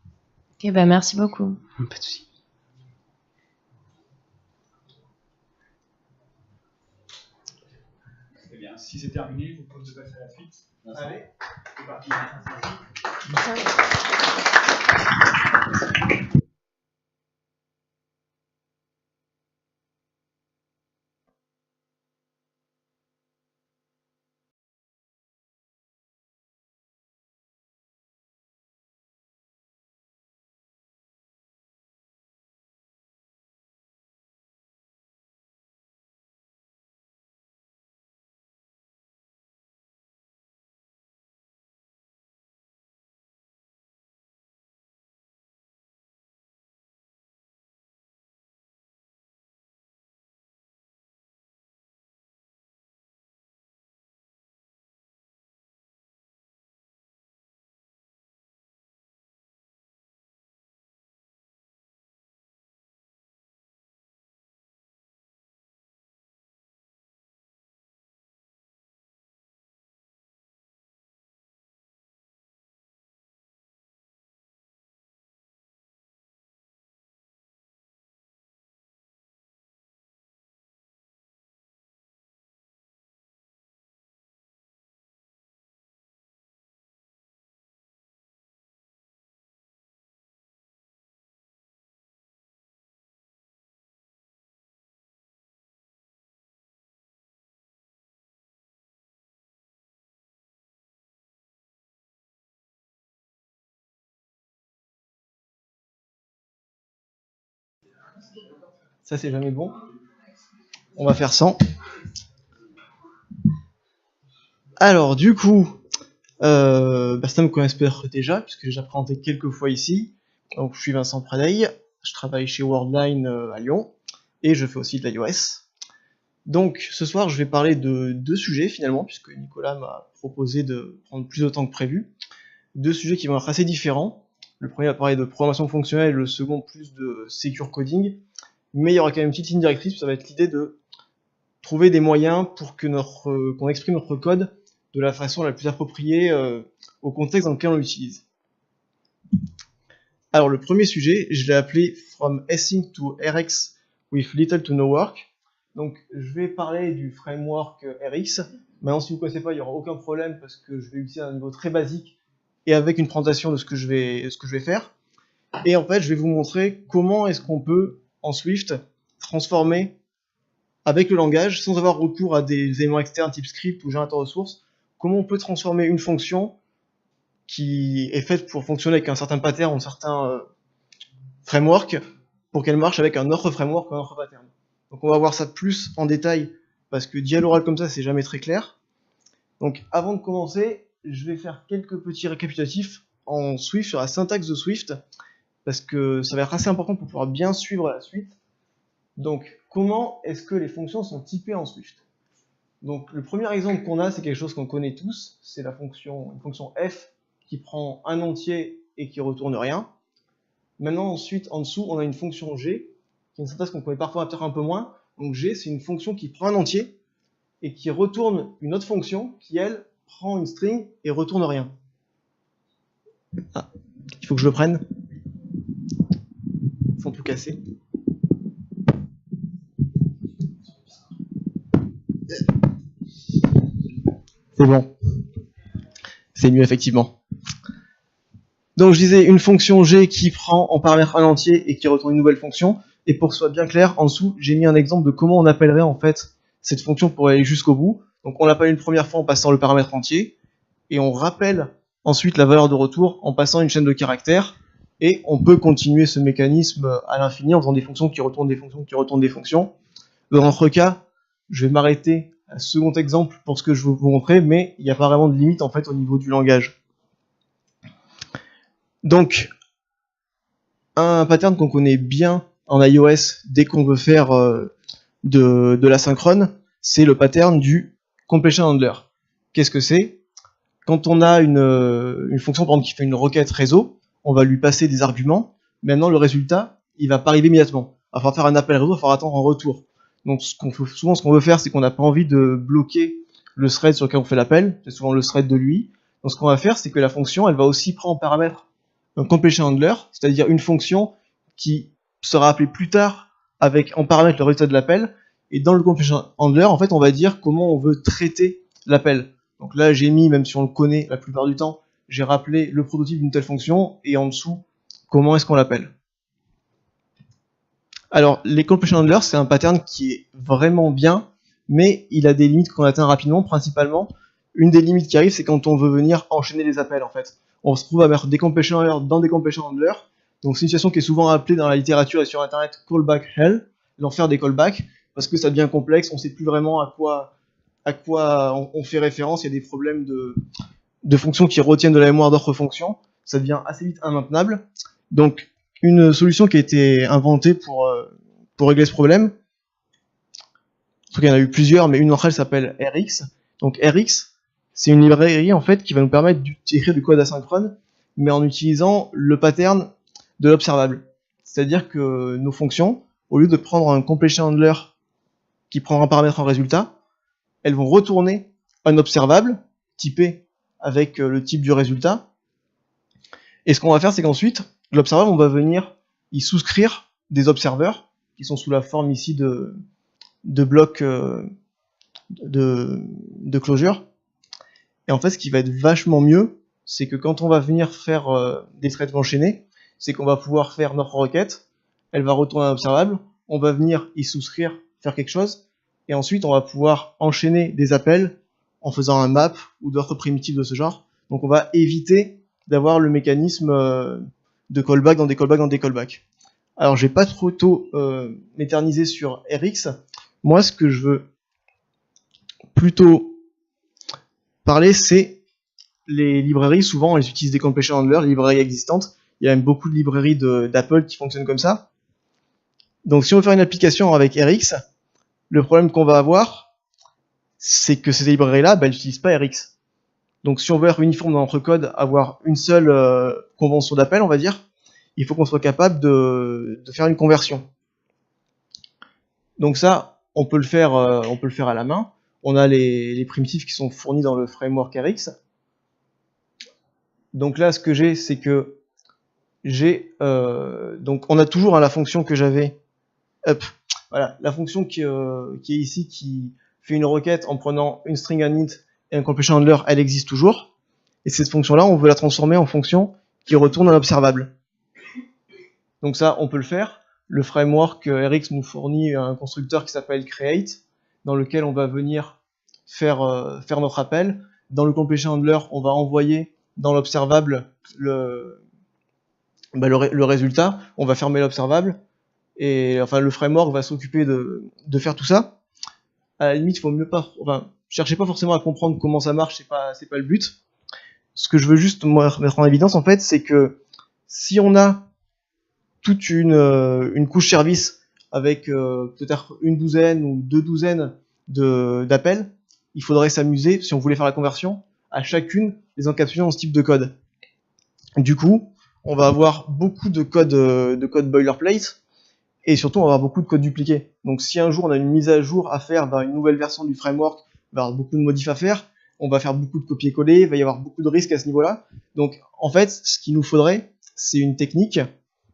Ok, merci beaucoup. Pas de souci. Eh bien, si c'est terminé, je vous propose de passer à la suite. Allez, c'est parti. Ça, c'est jamais bon. On va faire 100. Alors, du coup, certains me connaissent peut-être déjà, puisque j'ai déjà présenté quelques fois ici. Donc, je suis Vincent Pradeil, je travaille chez Worldline à Lyon, et je fais aussi de l'iOS. Donc, ce soir, je vais parler de deux sujets, finalement, puisque Nicolas m'a proposé de prendre plus de temps que prévu. Deux sujets qui vont être assez différents. Le premier va parler de programmation fonctionnelle, le second plus de secure coding. Mais il y aura quand même une petite ligne directrice, ça va être l'idée de trouver des moyens pour que qu'on exprime notre code de la façon la plus appropriée au contexte dans lequel on l'utilise. Alors le premier sujet, je l'ai appelé From Async to Rx with Little to No Work. Donc je vais parler du framework Rx. Maintenant si vous ne connaissez pas, il n'y aura aucun problème parce que je vais utiliser un niveau très basique et avec une présentation de ce que je vais faire. Et en fait, je vais vous montrer comment est-ce qu'on peut, en Swift, transformer avec le langage, sans avoir recours à des éléments externes type script ou générateur de source, comment on peut transformer une fonction qui est faite pour fonctionner avec un certain pattern ou un certain framework pour qu'elle marche avec un autre framework ou un autre pattern. Donc on va voir ça plus en détail parce que dit à l'oral comme ça, c'est jamais très clair. Donc avant de commencer, je vais faire quelques petits récapitulatifs en Swift sur la syntaxe de Swift parce que ça va être assez important pour pouvoir bien suivre la suite. Donc comment est-ce que les fonctions sont typées en Swift? Donc le premier exemple qu'on a, c'est quelque chose qu'on connaît tous, c'est une fonction f qui prend un entier et qui retourne rien. Maintenant ensuite, en dessous, on a une fonction g, qui est une syntaxe qu'on connaît parfois peut-être un peu moins. Donc g, c'est une fonction qui prend un entier et qui retourne une autre fonction qui, elle, prend une string et retourne rien. Ah, il faut que je le prenne. Sans tout casser. C'est bon. C'est mieux, effectivement. Donc, je disais une fonction g qui prend en paramètre un entier et qui retourne une nouvelle fonction. Et pour que ce soit bien clair, en dessous, j'ai mis un exemple de comment on appellerait en fait cette fonction pour aller jusqu'au bout. Donc, on l'appelle une première fois en passant le paramètre entier. Et on rappelle ensuite la valeur de retour en passant une chaîne de caractères. Et on peut continuer ce mécanisme à l'infini en faisant des fonctions qui retournent des fonctions qui retournent des fonctions. Dans notre cas, je vais m'arrêter à ce second exemple pour ce que je veux vous montrer, mais il n'y a pas vraiment de limite en fait au niveau du langage. Donc, un pattern qu'on connaît bien en iOS dès qu'on veut faire de l'asynchrone, c'est le pattern du completion handler. Qu'est-ce que c'est? Quand on a une fonction par exemple, qui fait une requête réseau, on va lui passer des arguments. Maintenant, le résultat, il va pas arriver immédiatement. Il va falloir faire un appel réseau, il va falloir attendre un retour. Donc souvent, ce qu'on veut faire, c'est qu'on n'a pas envie de bloquer le thread sur lequel on fait l'appel. C'est souvent le thread de lui. Donc ce qu'on va faire, c'est que la fonction, elle va aussi prendre en paramètre un completion handler, c'est-à-dire une fonction qui sera appelée plus tard avec en paramètre le résultat de l'appel. Et dans le completion handler, en fait, on va dire comment on veut traiter l'appel. Donc là, j'ai mis, même si on le connaît la plupart du temps, j'ai rappelé le prototype d'une telle fonction et en dessous, comment est-ce qu'on l'appelle. Alors, les completion handlers, c'est un pattern qui est vraiment bien, mais il a des limites qu'on atteint rapidement. Principalement, une des limites qui arrive, c'est quand on veut venir enchaîner les appels, en fait. On se trouve à mettre des completion handlers dans des completion handlers. Donc, c'est une situation qui est souvent appelée dans la littérature et sur Internet callback hell, l'enfer des callbacks, parce que ça devient complexe, on ne sait plus vraiment à quoi on fait référence. Il y a des problèmes de fonctions qui retiennent de la mémoire d'autres fonctions. Ça devient assez vite immaintenable. Donc, une solution qui a été inventée pour régler ce problème. Il y en a eu plusieurs, mais une d'entre elles s'appelle Rx. Donc Rx, c'est une librairie en fait qui va nous permettre d'écrire du code asynchrone, mais en utilisant le pattern de l'observable. C'est-à-dire que nos fonctions, au lieu de prendre un completion handler qui prend un paramètre en résultat, elles vont retourner un observable typé avec le type du résultat. Et ce qu'on va faire, c'est qu'ensuite, l'observable, on va venir y souscrire des observeurs qui sont sous la forme ici de blocs de closure. Et en fait, ce qui va être vachement mieux, c'est que quand on va venir faire des traitements enchaînés, c'est qu'on va pouvoir faire notre requête, elle va retourner un observable, on va venir y souscrire, faire quelque chose, et ensuite on va pouvoir enchaîner des appels en faisant un map ou d'autres primitives de ce genre. Donc on va éviter d'avoir le mécanisme de callback dans des callbacks dans des callbacks. Alors, je vais pas trop tôt m'éterniser sur RX. Moi, ce que je veux plutôt parler, c'est les librairies. Souvent, on les utilise des completion handlers, les librairies existantes. Il y a même beaucoup de librairies d'Apple qui fonctionnent comme ça. Donc, si on veut faire une application avec RX, le problème qu'on va avoir, c'est que ces librairies-là, elles n'utilisent pas RX. Donc, si on veut être uniforme dans notre code, avoir une seule convention d'appel, on va dire, il faut qu'on soit capable de faire une conversion. Donc ça, on peut le faire à la main. On a les primitives qui sont fournis dans le framework RX. Donc là, ce que j'ai, c'est que donc on a toujours la fonction que j'avais. Voilà, la fonction qui est ici, qui fait une requête en prenant une string init et un completion handler, elle existe toujours. Et cette fonction-là, on veut la transformer en fonction qui retourne un observable. Donc ça, on peut le faire. Le framework RX nous fournit un constructeur qui s'appelle create, dans lequel on va venir faire notre appel. Dans le completion handler, on va envoyer dans l'observable le résultat. On va fermer l'observable. Et enfin, le framework va s'occuper de faire tout ça. À la limite, il faut mieux pas, cherchez pas forcément à comprendre comment ça marche, c'est pas le but. Ce que je veux juste mettre en évidence, en fait, c'est que si on a toute une couche service avec peut-être une douzaine ou 2 douzaines d'appels, il faudrait s'amuser, si on voulait faire la conversion, à chacune les encapsuler dans ce type de code. Du coup, on va avoir beaucoup de code boilerplate, et surtout on va avoir beaucoup de code dupliqué. Donc si un jour on a une mise à jour à faire vers une nouvelle version du framework, il va y avoir beaucoup de modifs à faire, on va faire beaucoup de copier-coller, il va y avoir beaucoup de risques à ce niveau-là. Donc en fait, ce qu'il nous faudrait, c'est une technique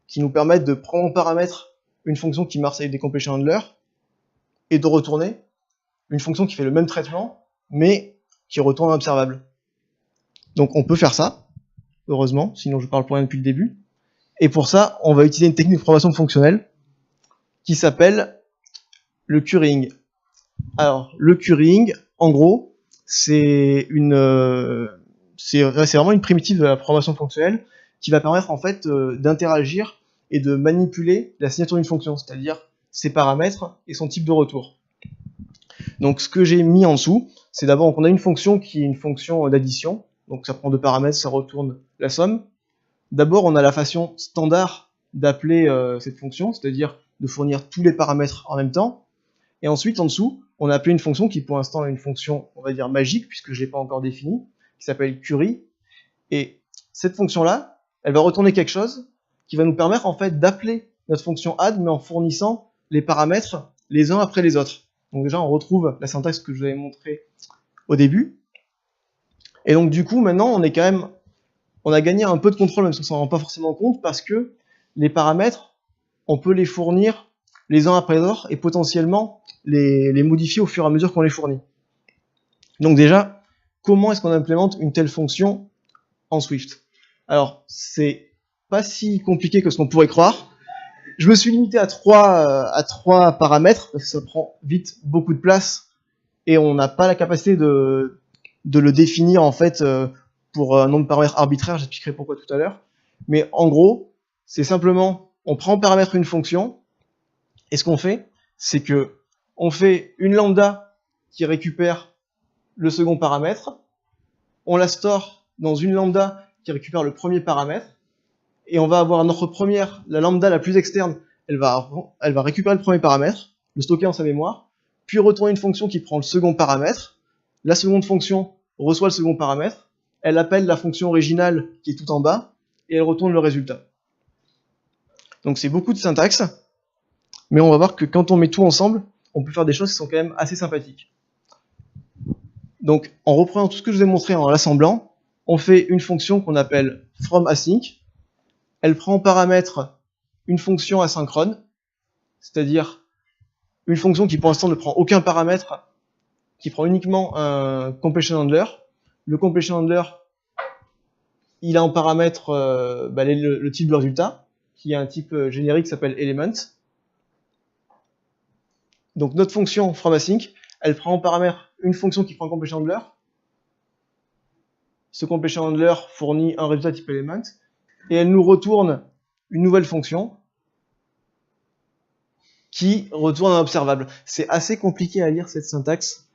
qui nous permette de prendre en paramètre une fonction qui marche avec des completion handlers et de retourner une fonction qui fait le même traitement, mais qui retourne un observable. Donc on peut faire ça, heureusement, sinon je parle pour rien depuis le début. Et pour ça, on va utiliser une technique de programmation fonctionnelle qui s'appelle le currying. Alors, le currying, en gros, c'est vraiment une primitive de la programmation fonctionnelle qui va permettre en fait d'interagir et de manipuler la signature d'une fonction, c'est-à-dire ses paramètres et son type de retour. Donc, ce que j'ai mis en dessous, c'est d'abord qu'on a une fonction qui est une fonction d'addition. Donc, ça prend 2 paramètres, ça retourne la somme. D'abord, on a la façon standard d'appeler cette fonction, c'est-à-dire de fournir tous les paramètres en même temps. Et ensuite, en dessous, on a appelé une fonction qui, pour l'instant, est une fonction, on va dire, magique, puisque je ne l'ai pas encore définie, qui s'appelle curry. Et cette fonction-là, elle va retourner quelque chose qui va nous permettre, en fait, d'appeler notre fonction add, mais en fournissant les paramètres les uns après les autres. Donc déjà, on retrouve la syntaxe que je vous avais montrée au début. Et donc, du coup, maintenant, on a gagné un peu de contrôle, même si on s'en rend pas forcément compte, parce que les paramètres, on peut les fournir les uns après les autres et potentiellement les modifier au fur et à mesure qu'on les fournit. Donc déjà, comment est-ce qu'on implémente une telle fonction en Swift? Alors, c'est pas si compliqué que ce qu'on pourrait croire. Je me suis limité à trois paramètres, parce que ça prend vite beaucoup de place, et on n'a pas la capacité de le définir en fait pour un nombre de paramètres arbitraire, j'expliquerai pourquoi tout à l'heure. Mais en gros, c'est simplement, on prend en paramètre une fonction, et ce qu'on fait, c'est que on fait une lambda qui récupère le second paramètre, on la store dans une lambda qui récupère le premier paramètre, et on va avoir notre première, la lambda la plus externe, elle va récupérer le premier paramètre, le stocker en sa mémoire, puis retourner une fonction qui prend le second paramètre. La seconde fonction reçoit le second paramètre, elle appelle la fonction originale qui est tout en bas, et elle retourne le résultat. Donc c'est beaucoup de syntaxe, mais on va voir que quand on met tout ensemble, on peut faire des choses qui sont quand même assez sympathiques. Donc en reprenant tout ce que je vous ai montré en l'assemblant, on fait une fonction qu'on appelle fromAsync. Elle prend en paramètre une fonction asynchrone, c'est-à-dire une fonction qui pour l'instant ne prend aucun paramètre, qui prend uniquement un completion handler. Le completion handler, il a en paramètre le type de résultat, qui a un type générique qui s'appelle element. Donc notre fonction fromAsync, elle prend en paramètre une fonction qui prend un completion handler. Ce completion handler fournit un résultat type element, et elle nous retourne une nouvelle fonction qui retourne un observable. C'est assez compliqué à lire cette syntaxe.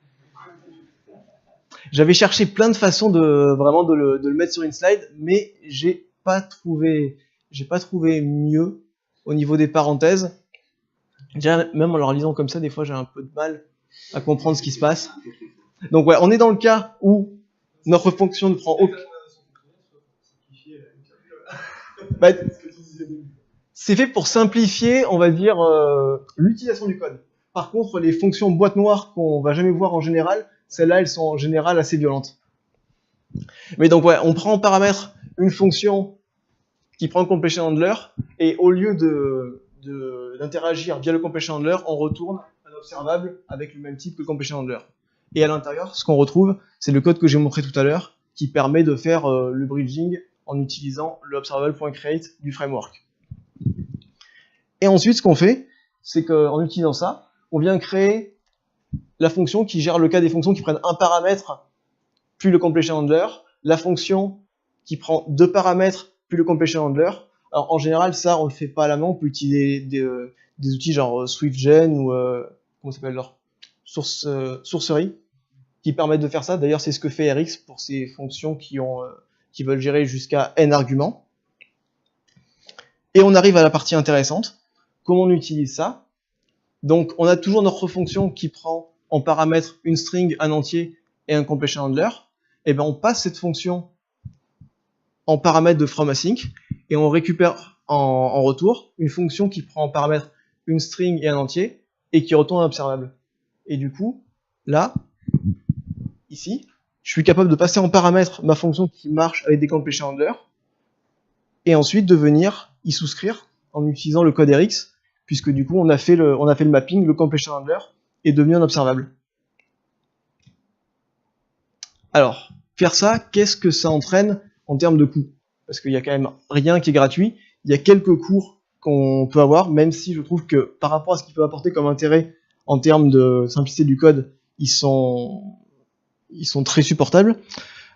J'avais cherché plein de façons de le mettre sur une slide, mais j'ai pas trouvé mieux au niveau des parenthèses. Déjà, même en leur lisant comme ça, des fois j'ai un peu de mal à comprendre ce qui se passe. Donc ouais, on est dans le cas où notre fonction ne prend aucun... Bah, c'est fait pour simplifier, on va dire, l'utilisation du code. Par contre, les fonctions boîte noire qu'on va jamais voir en général, celles-là, elles sont en général assez violentes. Mais donc ouais, on prend en paramètre une fonction qui prend le completion handler, et au lieu d'interagir via le completion handler, on retourne un observable avec le même type que le completion handler. Et à l'intérieur, ce qu'on retrouve, c'est le code que j'ai montré tout à l'heure, qui permet de faire le bridging en utilisant le observable.create du framework. Et ensuite, ce qu'on fait, c'est qu'en utilisant ça, on vient créer la fonction qui gère le cas des fonctions qui prennent un paramètre, puis le completion handler, la fonction qui prend 2 paramètres, puis le completion handler. Alors en général, ça, on le fait pas à la main, on peut utiliser des outils genre SwiftGen ou comment ça s'appelle leur sourcerie, qui permettent de faire ça. D'ailleurs, c'est ce que fait RX pour ces fonctions qui veulent gérer jusqu'à n arguments. Et on arrive à la partie intéressante. Comment on utilise ça? Donc, on a toujours notre fonction qui prend en paramètre une string, un entier et un completion handler. Et ben, on passe cette fonction en paramètre de fromAsync et on récupère en retour une fonction qui prend en paramètre une string et un entier et qui retourne un observable. Et du coup, là, ici, je suis capable de passer en paramètre ma fonction qui marche avec des completion handlers et ensuite de venir y souscrire en utilisant le code RX, puisque du coup on a fait le mapping, le completion handler est devenu un observable. Alors, faire ça, qu'est-ce que ça entraîne en termes de coût? Parce qu'il y a quand même rien qui est gratuit, il y a quelques cours qu'on peut avoir, même si je trouve que par rapport à ce qu'il peut apporter comme intérêt en termes de simplicité du code, ils sont très supportables.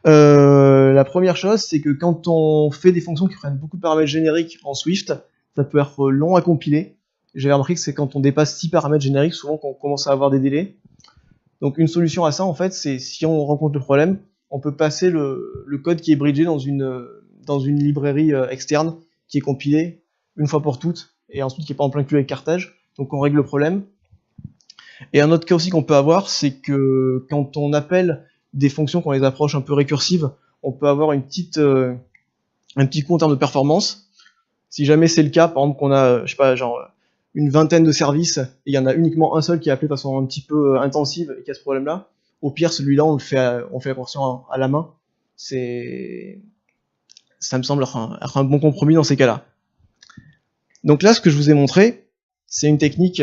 La première chose, c'est que quand on fait des fonctions qui prennent beaucoup de paramètres génériques en Swift, ça peut être long à compiler. J'avais remarqué que c'est quand on dépasse 6 paramètres génériques, souvent qu'on commence à avoir des délais. Donc une solution à ça, en fait, c'est si on rencontre le problème, on peut passer le code qui est bridgé dans une librairie externe qui est compilée une fois pour toutes et ensuite qui n'est pas en plein cul avec Carthage. Donc on règle le problème. Et un autre cas aussi qu'on peut avoir, c'est que quand on appelle des fonctions, qu'on les approche un peu récursives, on peut avoir un petit coup en termes de performance. Si jamais c'est le cas, par exemple qu'on a, je sais pas, genre une vingtaine de services et il y en a uniquement un seul qui est appelé de façon un petit peu intensive et qui a ce problème-là, au pire celui-là on fait la conversion à la main. Ça me semble être un bon compromis dans ces cas-là. Donc là, ce que je vous ai montré, c'est une technique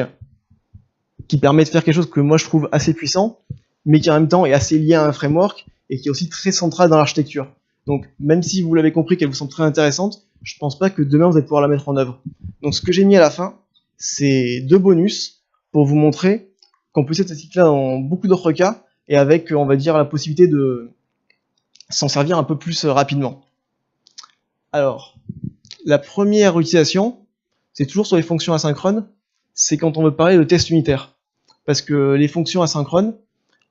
qui permet de faire quelque chose que moi je trouve assez puissant, mais qui en même temps est assez lié à un framework et qui est aussi très central dans l'architecture. Donc même si vous l'avez compris qu'elle vous semble très intéressante, je pense pas que demain vous allez pouvoir la mettre en œuvre. Donc ce que j'ai mis à la fin, c'est 2 bonus pour vous montrer qu'on peut utiliser cette technique-là dans beaucoup d'autres cas et avec, on va dire, la possibilité de s'en servir un peu plus rapidement. Alors, la première utilisation, c'est toujours sur les fonctions asynchrones, c'est quand on veut parler de test unitaire. Parce que les fonctions asynchrones,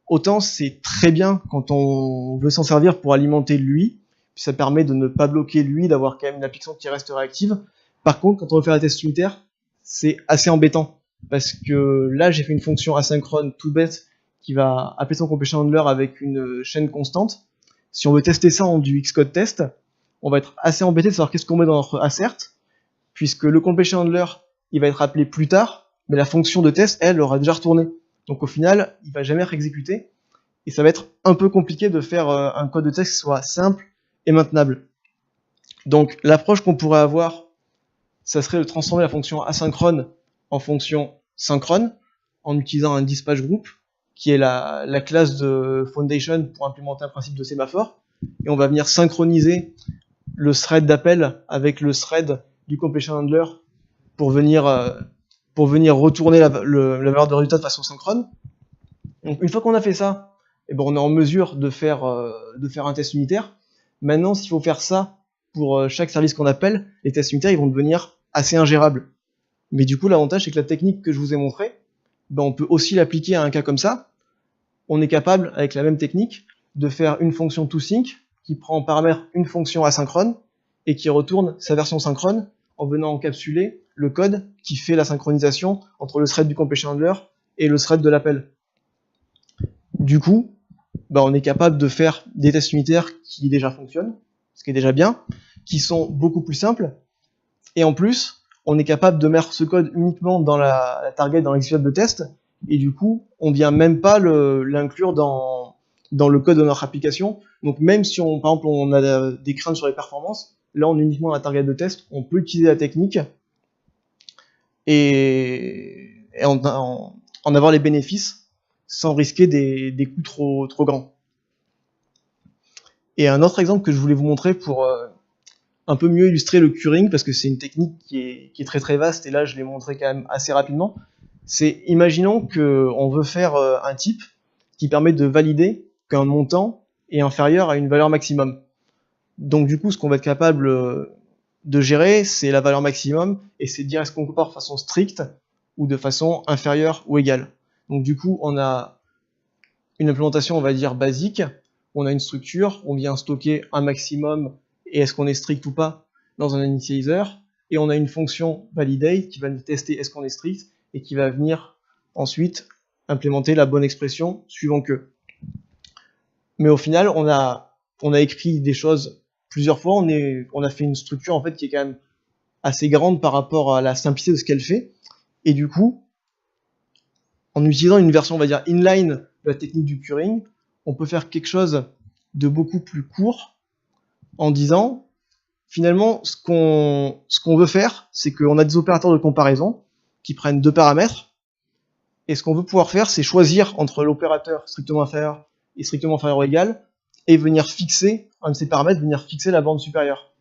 autant c'est très bien quand on veut s'en servir pour alimenter l'UI, puis ça permet de ne pas bloquer l'UI, d'avoir quand même une application qui reste réactive. Par contre, quand on veut faire un test unitaire, c'est assez embêtant. Parce que là, j'ai fait une fonction asynchrone tout bête qui va appeler son completion handler avec une chaîne constante. Si on veut tester ça en du Xcode test, on va être assez embêté de savoir qu'est-ce qu'on met dans notre assert, puisque le completion handler, il va être appelé plus tard, mais la fonction de test, elle, aura déjà retourné. Donc au final, il va jamais être exécuté, et ça va être un peu compliqué de faire un code de test qui soit simple et maintenable. Donc l'approche qu'on pourrait avoir, ça serait de transformer la fonction asynchrone en fonction synchrone, en utilisant un dispatch group, qui est la classe de Foundation pour implémenter un principe de sémaphore, et on va venir synchroniser le thread d'appel avec le thread du completion handler pour venir retourner la valeur de résultat de façon synchrone. Donc une fois qu'on a fait ça, eh ben, on est en mesure de faire un test unitaire. Maintenant, s'il faut faire ça pour chaque service qu'on appelle, les tests unitaires ils vont devenir assez ingérables. Mais du coup, l'avantage, c'est que la technique que je vous ai montrée, ben, on peut aussi l'appliquer à un cas comme ça. On est capable, avec la même technique, de faire une fonction toSync qui prend en paramètre une fonction asynchrone et qui retourne sa version synchrone en venant encapsuler le code qui fait la synchronisation entre le thread du completion handler et le thread de l'appel. Du coup, ben, on est capable de faire des tests unitaires qui déjà fonctionnent, ce qui est déjà bien, qui sont beaucoup plus simples, et en plus, on est capable de mettre ce code uniquement dans la target, dans l'executable de test, et du coup, on vient même pas l'inclure dans le code de notre application. Donc même si on, par exemple, on a des craintes sur les performances, là on est uniquement dans la target de test, on peut utiliser la technique et en avoir les bénéfices sans risquer des coûts trop grands. Et un autre exemple que je voulais vous montrer pour un peu mieux illustrer le curing, parce que c'est une technique qui est très très vaste, et là je l'ai montré quand même assez rapidement, c'est, imaginons qu'on veut faire un type qui permet de valider qu'un montant est inférieur à une valeur maximum. Donc du coup, ce qu'on va être capable de gérer, c'est la valeur maximum, et c'est de dire est-ce qu'on compare de façon stricte, ou de façon inférieure ou égale. Donc du coup, on a une implémentation, on va dire, basique, on a une structure, on vient stocker un maximum, et est-ce qu'on est strict ou pas dans un initializer, et on a une fonction validate qui va nous tester est-ce qu'on est strict, et qui va venir ensuite implémenter la bonne expression suivant que. Mais au final, on a écrit des choses plusieurs fois, on a fait une structure en fait qui est quand même assez grande par rapport à la simplicité de ce qu'elle fait, et du coup, en utilisant une version, on va dire, inline de la technique du curing, on peut faire quelque chose de beaucoup plus court en disant, finalement, ce qu'on veut faire, c'est qu'on a des opérateurs de comparaison qui prennent deux paramètres, et ce qu'on veut pouvoir faire, c'est choisir entre l'opérateur strictement inférieur et strictement inférieur ou égal, et venir fixer, un de ces paramètres, venir fixer la bande supérieure.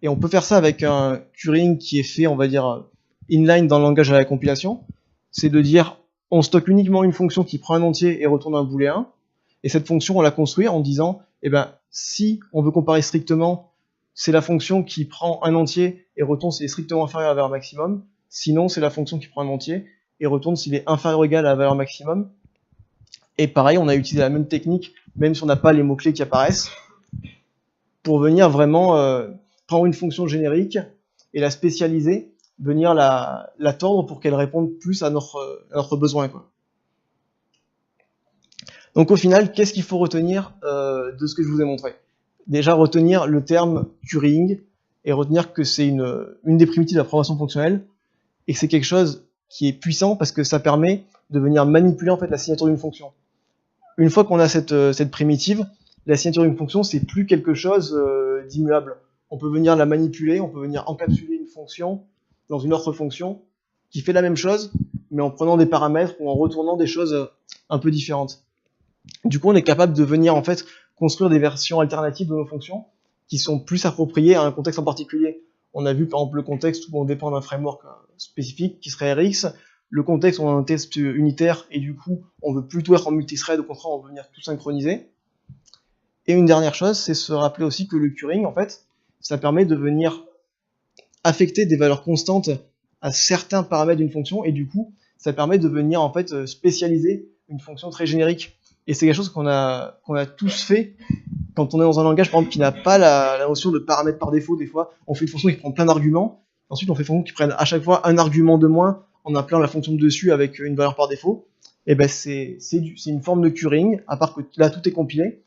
Et on peut faire ça avec un curing qui est fait, on va dire, inline dans le langage à la compilation, c'est de dire, on stocke uniquement une fonction qui prend un entier et retourne un booléen, et cette fonction, on l'a construit en disant, eh ben, si on veut comparer strictement, c'est la fonction qui prend un entier et retourne s'il est strictement inférieur à la valeur maximum, sinon c'est la fonction qui prend un entier et retourne s'il est inférieur ou égal à la valeur maximum. Et pareil, on a utilisé la même technique, même si on n'a pas les mots-clés qui apparaissent, pour venir vraiment prendre une fonction générique et la spécialiser, venir la tordre pour qu'elle réponde plus à notre besoin, quoi. Donc au final, qu'est-ce qu'il faut retenir de ce que je vous ai montré? Déjà retenir le terme curing et retenir que c'est une des primitives de la programmation fonctionnelle et que c'est quelque chose qui est puissant parce que ça permet de venir manipuler en fait la signature d'une fonction. Une fois qu'on a cette primitive, la signature d'une fonction c'est plus quelque chose d'immuable. On peut venir la manipuler, on peut venir encapsuler une fonction dans une autre fonction qui fait la même chose, mais en prenant des paramètres ou en retournant des choses un peu différentes. Du coup, on est capable de venir en fait construire des versions alternatives de nos fonctions qui sont plus appropriées à un contexte en particulier. On a vu par exemple le contexte où on dépend d'un framework spécifique qui serait RX, le contexte où on a un test unitaire et du coup on veut plutôt être en multithread, au contraire on veut venir tout synchroniser. Et une dernière chose, c'est se rappeler aussi que le curing en fait, ça permet de venir affecter des valeurs constantes à certains paramètres d'une fonction et du coup ça permet de venir en fait spécialiser une fonction très générique. Et c'est quelque chose qu'on a tous fait quand on est dans un langage, par exemple, qui n'a pas la notion de paramètres par défaut. Des fois, on fait une fonction qui prend plein d'arguments. Ensuite, on fait une fonction qui prenne à chaque fois un argument de moins en appelant la fonction de dessus avec une valeur par défaut. Et ben, c'est une forme de curing, à part que là, tout est compilé.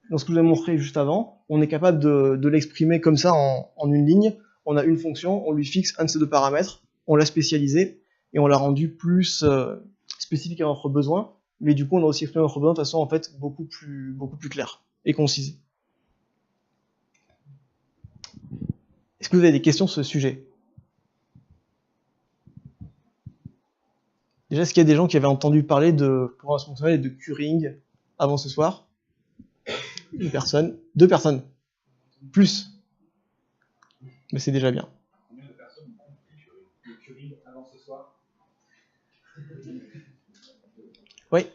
Dans ce que je vous ai montré juste avant, on est capable de l'exprimer comme ça en une ligne. On a une fonction, on lui fixe un de ces deux paramètres, on l'a spécialisé et on l'a rendu plus spécifique à notre besoin. Mais du coup, on a aussi exprimé notre besoin de façon en fait beaucoup plus claire et concise. Est-ce que vous avez des questions sur ce sujet? Déjà, est-ce qu'il y a des gens qui avaient entendu parler de programmation fonctionnelle et de curing avant ce soir? Une personne, deux personnes, plus. Mais c'est déjà bien. Combien de personnes ont compris le curing avant ce soir? Oui.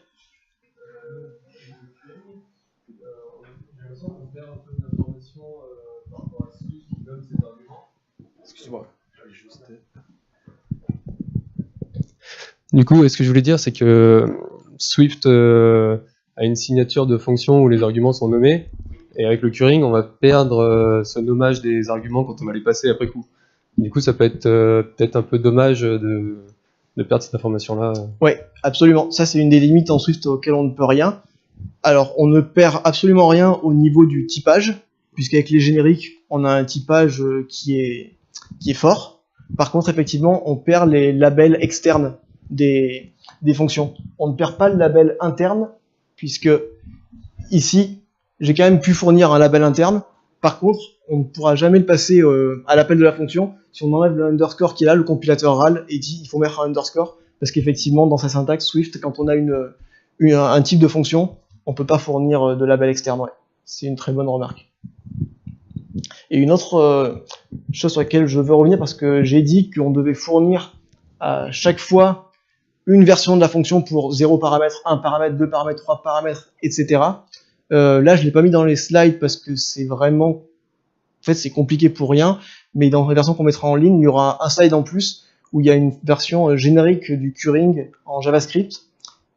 J'ai l'impression qu'on perd un peu d'informations par rapport à ce qui donne ces arguments. Excusez-moi. Je vais juste. Du coup, ce que je voulais dire, c'est que Swift a une signature de fonction où les arguments sont nommés, et avec le curing, on va perdre ce nommage des arguments quand on va les passer après coup. Du coup, ça peut être peut-être un peu dommage de perdre cette information-là. Ouais, absolument. Ça, c'est une des limites en Swift auxquelles on ne peut rien. Alors, on ne perd absolument rien au niveau du typage, puisqu'avec les génériques, on a un typage qui est fort. Par contre, effectivement, on perd les labels externes des fonctions. On ne perd pas le label interne, puisque ici, j'ai quand même pu fournir un label interne. Par contre, on ne pourra jamais le passer à l'appel de la fonction. Si on enlève le underscore qui est là, le compilateur râle et dit il faut mettre un underscore, parce qu'effectivement, dans sa syntaxe Swift, quand on a un type de fonction, on peut pas fournir de label externe. Ouais. C'est une très bonne remarque. Et une autre chose sur laquelle je veux revenir, parce que j'ai dit qu'on devait fournir à chaque fois une version de la fonction pour 0 paramètres, 1 paramètre, 2 paramètres, 3 paramètres, etc. Là, je l'ai pas mis dans les slides parce que c'est vraiment... En fait, c'est compliqué pour rien, mais dans la version qu'on mettra en ligne, il y aura un slide en plus où il y a une version générique du curing en JavaScript,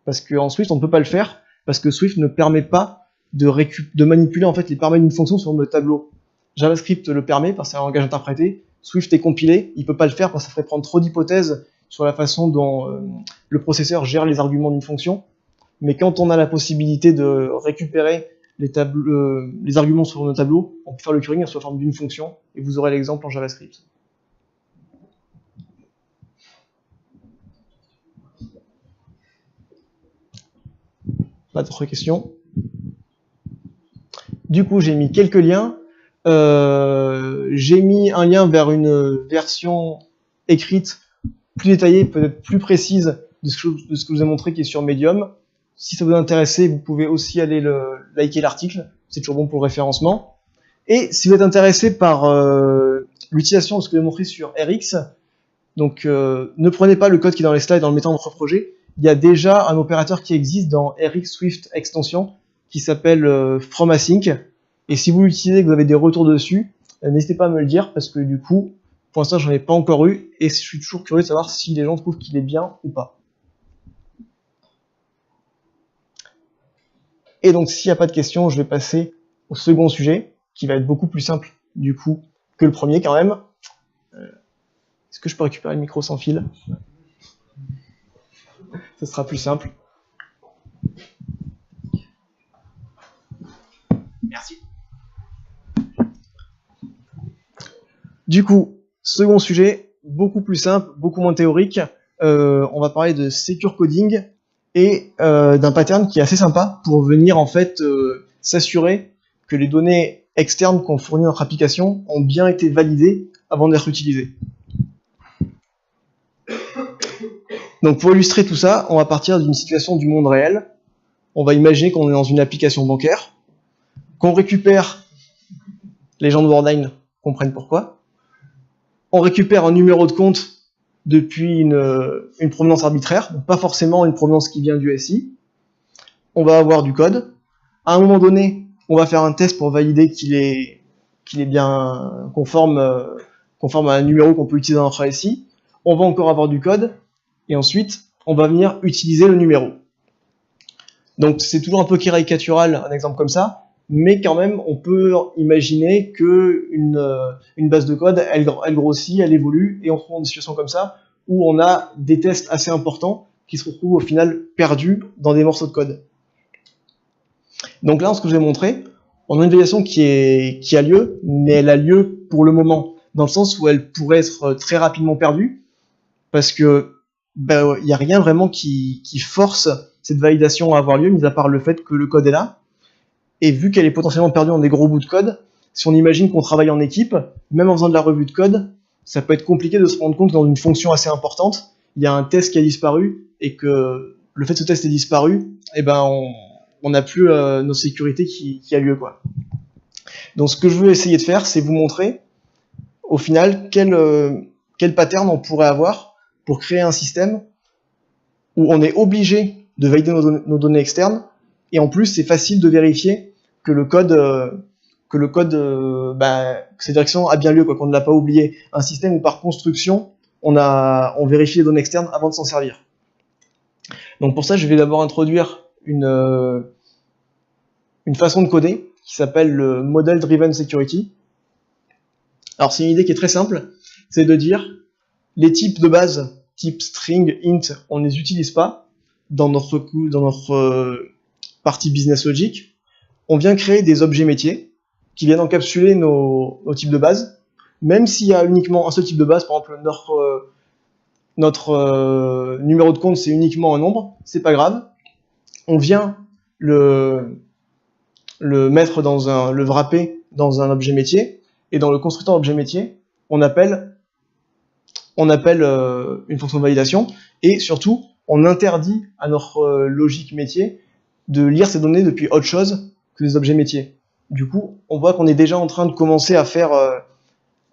parce qu'en Swift, on ne peut pas le faire, parce que Swift ne permet pas de manipuler en fait les paramètres d'une fonction sur le tableau. JavaScript le permet parce que c'est un langage interprété. Swift est compilé, il peut pas le faire parce que ça ferait prendre trop d'hypothèses sur la façon dont le processeur gère les arguments d'une fonction. Mais quand on a la possibilité de récupérer les arguments sur nos tableaux, on peut faire le curing sous la forme d'une fonction, et vous aurez l'exemple en JavaScript. Pas d'autres questions? Du coup, j'ai mis quelques liens. J'ai mis un lien vers une version écrite plus détaillée, peut-être plus précise de ce que je vous ai montré, qui est sur Medium. Si ça vous intéresse, vous pouvez aussi aller liker l'article, c'est toujours bon pour le référencement. Et si vous êtes intéressé par l'utilisation de ce que j'ai montré sur RX, donc ne prenez pas le code qui est dans les slides en le mettant dans votre projet. Il y a déjà un opérateur qui existe dans RX Swift Extension qui s'appelle FromAsync. Et si vous l'utilisez et que vous avez des retours dessus, n'hésitez pas à me le dire, parce que du coup, pour l'instant, j'en ai pas encore eu, et je suis toujours curieux de savoir si les gens trouvent qu'il est bien ou pas. Et donc, s'il n'y a pas de questions, je vais passer au second sujet, qui va être beaucoup plus simple, du coup, que le premier, quand même. Est-ce que je peux récupérer le micro sans fil? Ce sera plus simple. Merci. Du coup, second sujet, beaucoup plus simple, beaucoup moins théorique. On va parler de secure coding et d'un pattern qui est assez sympa pour venir en fait s'assurer que les données externes qu'on fournit dans notre application ont bien été validées avant d'être utilisées. Donc pour illustrer tout ça, on va partir d'une situation du monde réel. On va imaginer qu'on est dans une application bancaire, qu'on récupère, les gens de Worldline comprennent pourquoi, on récupère un numéro de compte depuis une provenance arbitraire, donc pas forcément une provenance qui vient du SI. On va avoir du code. À un moment donné, on va faire un test pour valider qu'il est bien conforme à un numéro qu'on peut utiliser dans notre SI. On va encore avoir du code, et ensuite, on va venir utiliser le numéro. Donc c'est toujours un peu caricatural, un exemple comme ça, mais quand même, on peut imaginer qu'une base de code, elle grossit, elle évolue, et on se trouve dans une situation comme ça, où on a des tests assez importants qui se retrouvent au final perdus dans des morceaux de code. Donc là, ce que je vais montrer, on a une validation qui a lieu, mais elle a lieu pour le moment, dans le sens où elle pourrait être très rapidement perdue, parce que il n'y a rien vraiment qui force cette validation à avoir lieu, mis à part le fait que le code est là. Et vu qu'elle est potentiellement perdue dans des gros bouts de code, si on imagine qu'on travaille en équipe, même en faisant de la revue de code, ça peut être compliqué de se rendre compte que dans une fonction assez importante, il y a un test qui a disparu, et que le fait que ce test ait disparu, on n'a plus notre sécurité qui a lieu, quoi. Donc ce que je veux essayer de faire, c'est vous montrer, au final, quel pattern on pourrait avoir pour créer un système où on est obligé de valider nos données externes, et en plus c'est facile de vérifier que cette direction a bien lieu, quoi, qu'on ne l'a pas oublié. Un système où par construction on vérifie les données externes avant de s'en servir. Donc pour ça, je vais d'abord introduire une façon de coder qui s'appelle le Model Driven Security. Alors c'est une idée qui est très simple, c'est de dire les types de base, type string, int, on ne les utilise pas dans notre partie business logic. On vient créer des objets métiers qui viennent encapsuler nos types de base, même s'il y a uniquement un seul type de base, par exemple notre numéro de compte c'est uniquement un nombre, c'est pas grave. On vient le mettre le wrapper dans un objet métier, et dans le constructeur objet métier, on appelle une fonction de validation, et surtout, on interdit à notre logique métier de lire ces données depuis autre chose que des objets métiers. Du coup, on voit qu'on est déjà en train de commencer à faire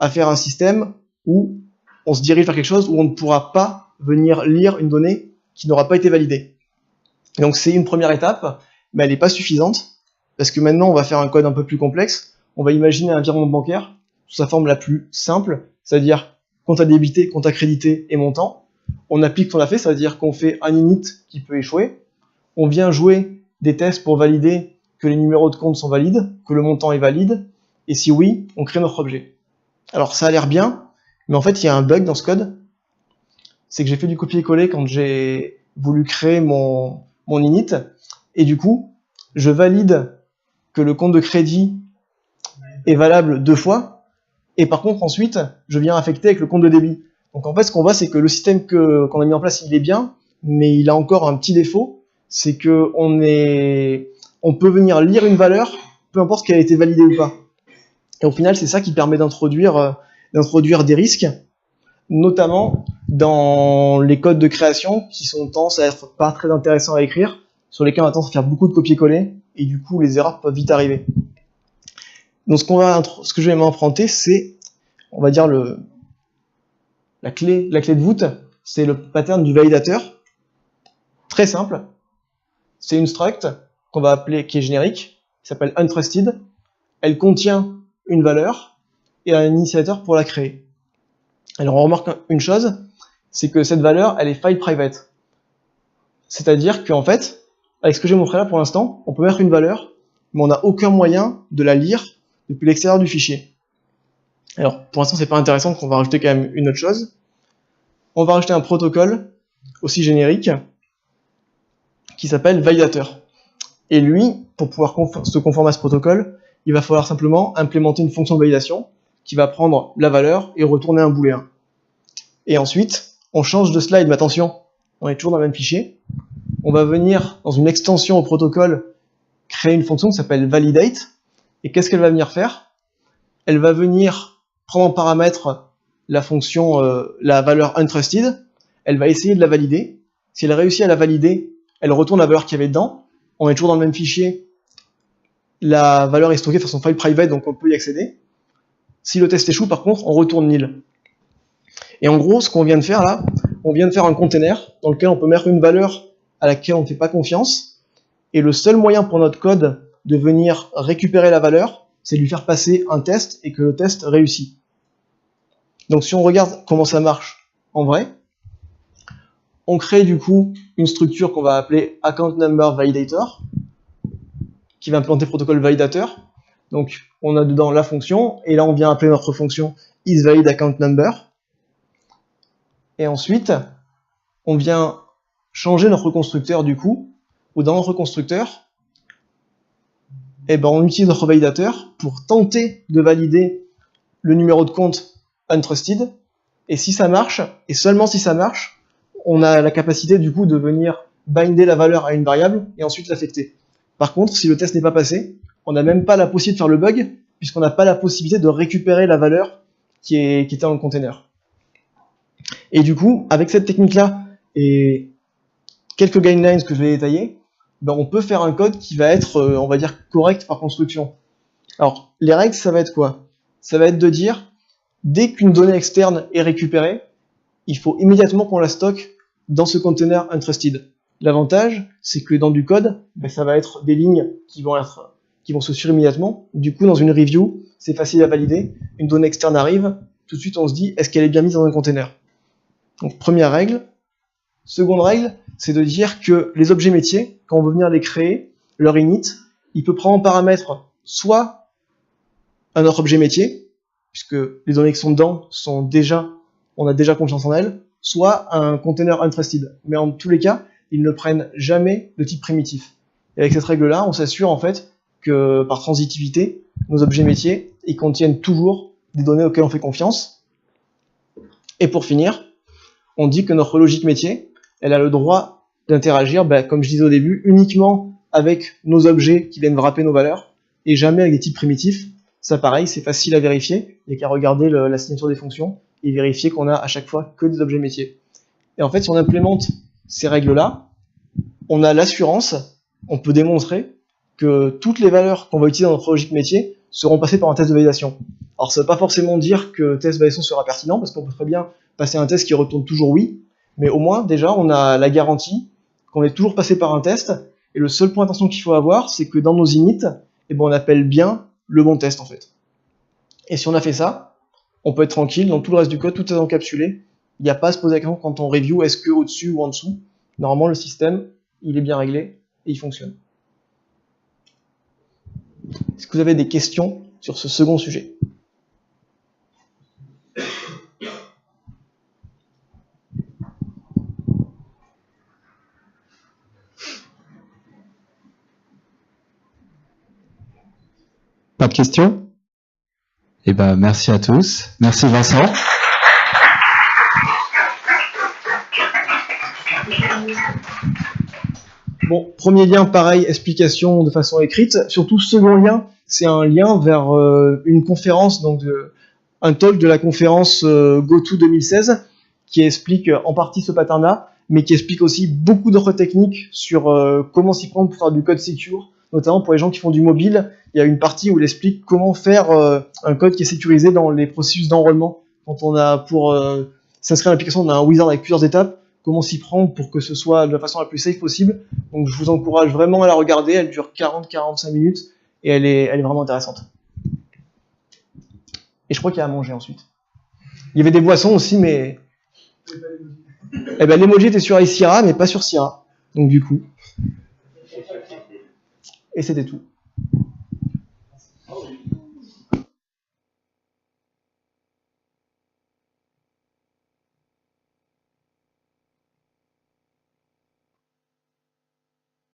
un système où on se dirige vers quelque chose où on ne pourra pas venir lire une donnée qui n'aura pas été validée. Donc c'est une première étape, mais elle n'est pas suffisante, parce que maintenant on va faire un code un peu plus complexe. On va imaginer un virement bancaire sous sa forme la plus simple, c'est-à-dire compte à débiter, compte à créditer et montant. On applique ce qu'on a fait, c'est-à-dire qu'on fait un init qui peut échouer. On vient jouer des tests pour valider que les numéros de compte sont valides, que le montant est valide, et si oui, on crée notre objet. Alors ça a l'air bien, mais en fait il y a un bug dans ce code, c'est que j'ai fait du copier-coller quand j'ai voulu créer mon init, et du coup, je valide que le compte de crédit est valable 2 fois, et par contre ensuite, je viens affecter avec le compte de débit. Donc en fait, ce qu'on voit, c'est que le système qu'on a mis en place, il est bien, mais il a encore un petit défaut, c'est que on peut venir lire une valeur, peu importe qu'elle ait été validée ou pas. Et au final, c'est ça qui permet d'introduire des risques, notamment dans les codes de création qui sont tendance à être pas très intéressants à écrire, sur lesquels on a tendance à faire beaucoup de copier-coller, et du coup, les erreurs peuvent vite arriver. Donc ce que je vais m'emprunter, c'est, on va dire, la clé de voûte, c'est le pattern du validateur. Très simple. C'est une struct qu'on va appeler, qui est générique, qui s'appelle untrusted. Elle contient une valeur et un initiateur pour la créer. Alors on remarque une chose, c'est que cette valeur, elle est file private. C'est-à-dire qu'en fait, avec ce que j'ai montré là pour l'instant, on peut mettre une valeur, mais on n'a aucun moyen de la lire depuis l'extérieur du fichier. Alors pour l'instant, c'est pas intéressant, donc on va rajouter quand même une autre chose. On va rajouter un protocole aussi générique qui s'appelle validateur. Et lui, pour pouvoir se conformer à ce protocole, il va falloir simplement implémenter une fonction de validation qui va prendre la valeur et retourner un booléen. Et ensuite, on change de slide, mais attention, on est toujours dans le même fichier. On va venir dans une extension au protocole créer une fonction qui s'appelle validate. Et qu'est-ce qu'elle va venir faire? Elle va venir prendre en paramètre la fonction, la valeur untrusted. Elle va essayer de la valider. Si elle réussit à la valider, elle retourne la valeur qu'il y avait dedans. On est toujours dans le même fichier. La valeur est stockée de façon file private, donc on peut y accéder. Si le test échoue, par contre, on retourne nil. Et en gros, ce qu'on vient de faire là, on vient de faire un container dans lequel on peut mettre une valeur à laquelle on ne fait pas confiance. Et le seul moyen pour notre code de venir récupérer la valeur, c'est de lui faire passer un test et que le test réussit. Donc si on regarde comment ça marche en vrai, on crée du coup une structure qu'on va appeler account number validator, qui va implémenter le protocole validateur. Donc on a dedans la fonction, et là on vient appeler notre fonction isValidAccountNumber. Et ensuite, on vient changer notre constructeur du coup, où dans notre constructeur, on utilise notre validateur pour tenter de valider le numéro de compte untrusted, et si ça marche, et seulement si ça marche, on a la capacité du coup de venir binder la valeur à une variable et ensuite l'affecter. Par contre, si le test n'est pas passé, on n'a même pas la possibilité de faire le bug, puisqu'on n'a pas la possibilité de récupérer la valeur qui était dans le container. Et du coup, avec cette technique-là, et quelques guidelines que je vais détailler, on peut faire un code qui va être, on va dire, correct par construction. Alors, les règles, ça va être quoi? Ça va être de dire, dès qu'une donnée externe est récupérée, il faut immédiatement qu'on la stocke dans ce container untrusted. L'avantage, c'est que dans du code, ça va être des lignes qui vont se suivre immédiatement. Du coup, dans une review, c'est facile à valider. Une donnée externe arrive, tout de suite on se dit, est-ce qu'elle est bien mise dans un container? Donc première règle. Seconde règle, c'est de dire que les objets métiers, quand on veut venir les créer, leur init, il peut prendre en paramètre soit un autre objet métier, puisque les données qui sont dedans on a déjà confiance en elles, soit un container untrusted. Mais en tous les cas, ils ne prennent jamais de type primitif. Et avec cette règle-là, on s'assure en fait que par transitivité, nos objets métiers, ils contiennent toujours des données auxquelles on fait confiance. Et pour finir, on dit que notre logique métier, elle a le droit d'interagir, comme je disais au début, uniquement avec nos objets qui viennent wrapper nos valeurs, et jamais avec des types primitifs. Ça pareil, c'est facile à vérifier, il n'y a qu'à regarder la signature des fonctions, et vérifier qu'on a à chaque fois que des objets métiers. Et en fait, si on implémente ces règles-là, on a l'assurance, on peut démontrer que toutes les valeurs qu'on va utiliser dans notre logique métier seront passées par un test de validation. Alors ça ne veut pas forcément dire que le test de validation sera pertinent, parce qu'on peut très bien passer un test qui retourne toujours oui, mais au moins déjà on a la garantie qu'on est toujours passé par un test, et le seul point d'attention qu'il faut avoir, c'est que dans nos init, on appelle bien le bon test en fait. Et si on a fait ça, on peut être tranquille, dans tout le reste du code, tout est encapsulé, il n'y a pas à se poser la question quand on review, est-ce que au-dessus ou en dessous. Normalement le système, il est bien réglé, et il fonctionne. Est-ce que vous avez des questions sur ce second sujet ? Pas de questions? Eh ben, merci à tous. Merci Vincent. Bon, premier lien, pareil, explication de façon écrite. Surtout, second lien, c'est un lien vers une conférence, donc un talk de la conférence GoTo 2016, qui explique en partie ce pattern-là, mais qui explique aussi beaucoup d'autres techniques sur comment s'y prendre pour faire du code secure, notamment pour les gens qui font du mobile. Il y a une partie où il explique comment faire un code qui est sécurisé dans les processus d'enrôlement. Quand on a pour s'inscrire à l'application, on a un wizard avec plusieurs étapes. Comment s'y prendre pour que ce soit de la façon la plus safe possible. Donc je vous encourage vraiment à la regarder, elle dure 40-45 minutes et elle est vraiment intéressante. Et je crois qu'il y a à manger ensuite. Il y avait des boissons aussi, mais... l'emoji était sur Sierra, mais pas sur Sierra. Donc du coup... Et c'était tout.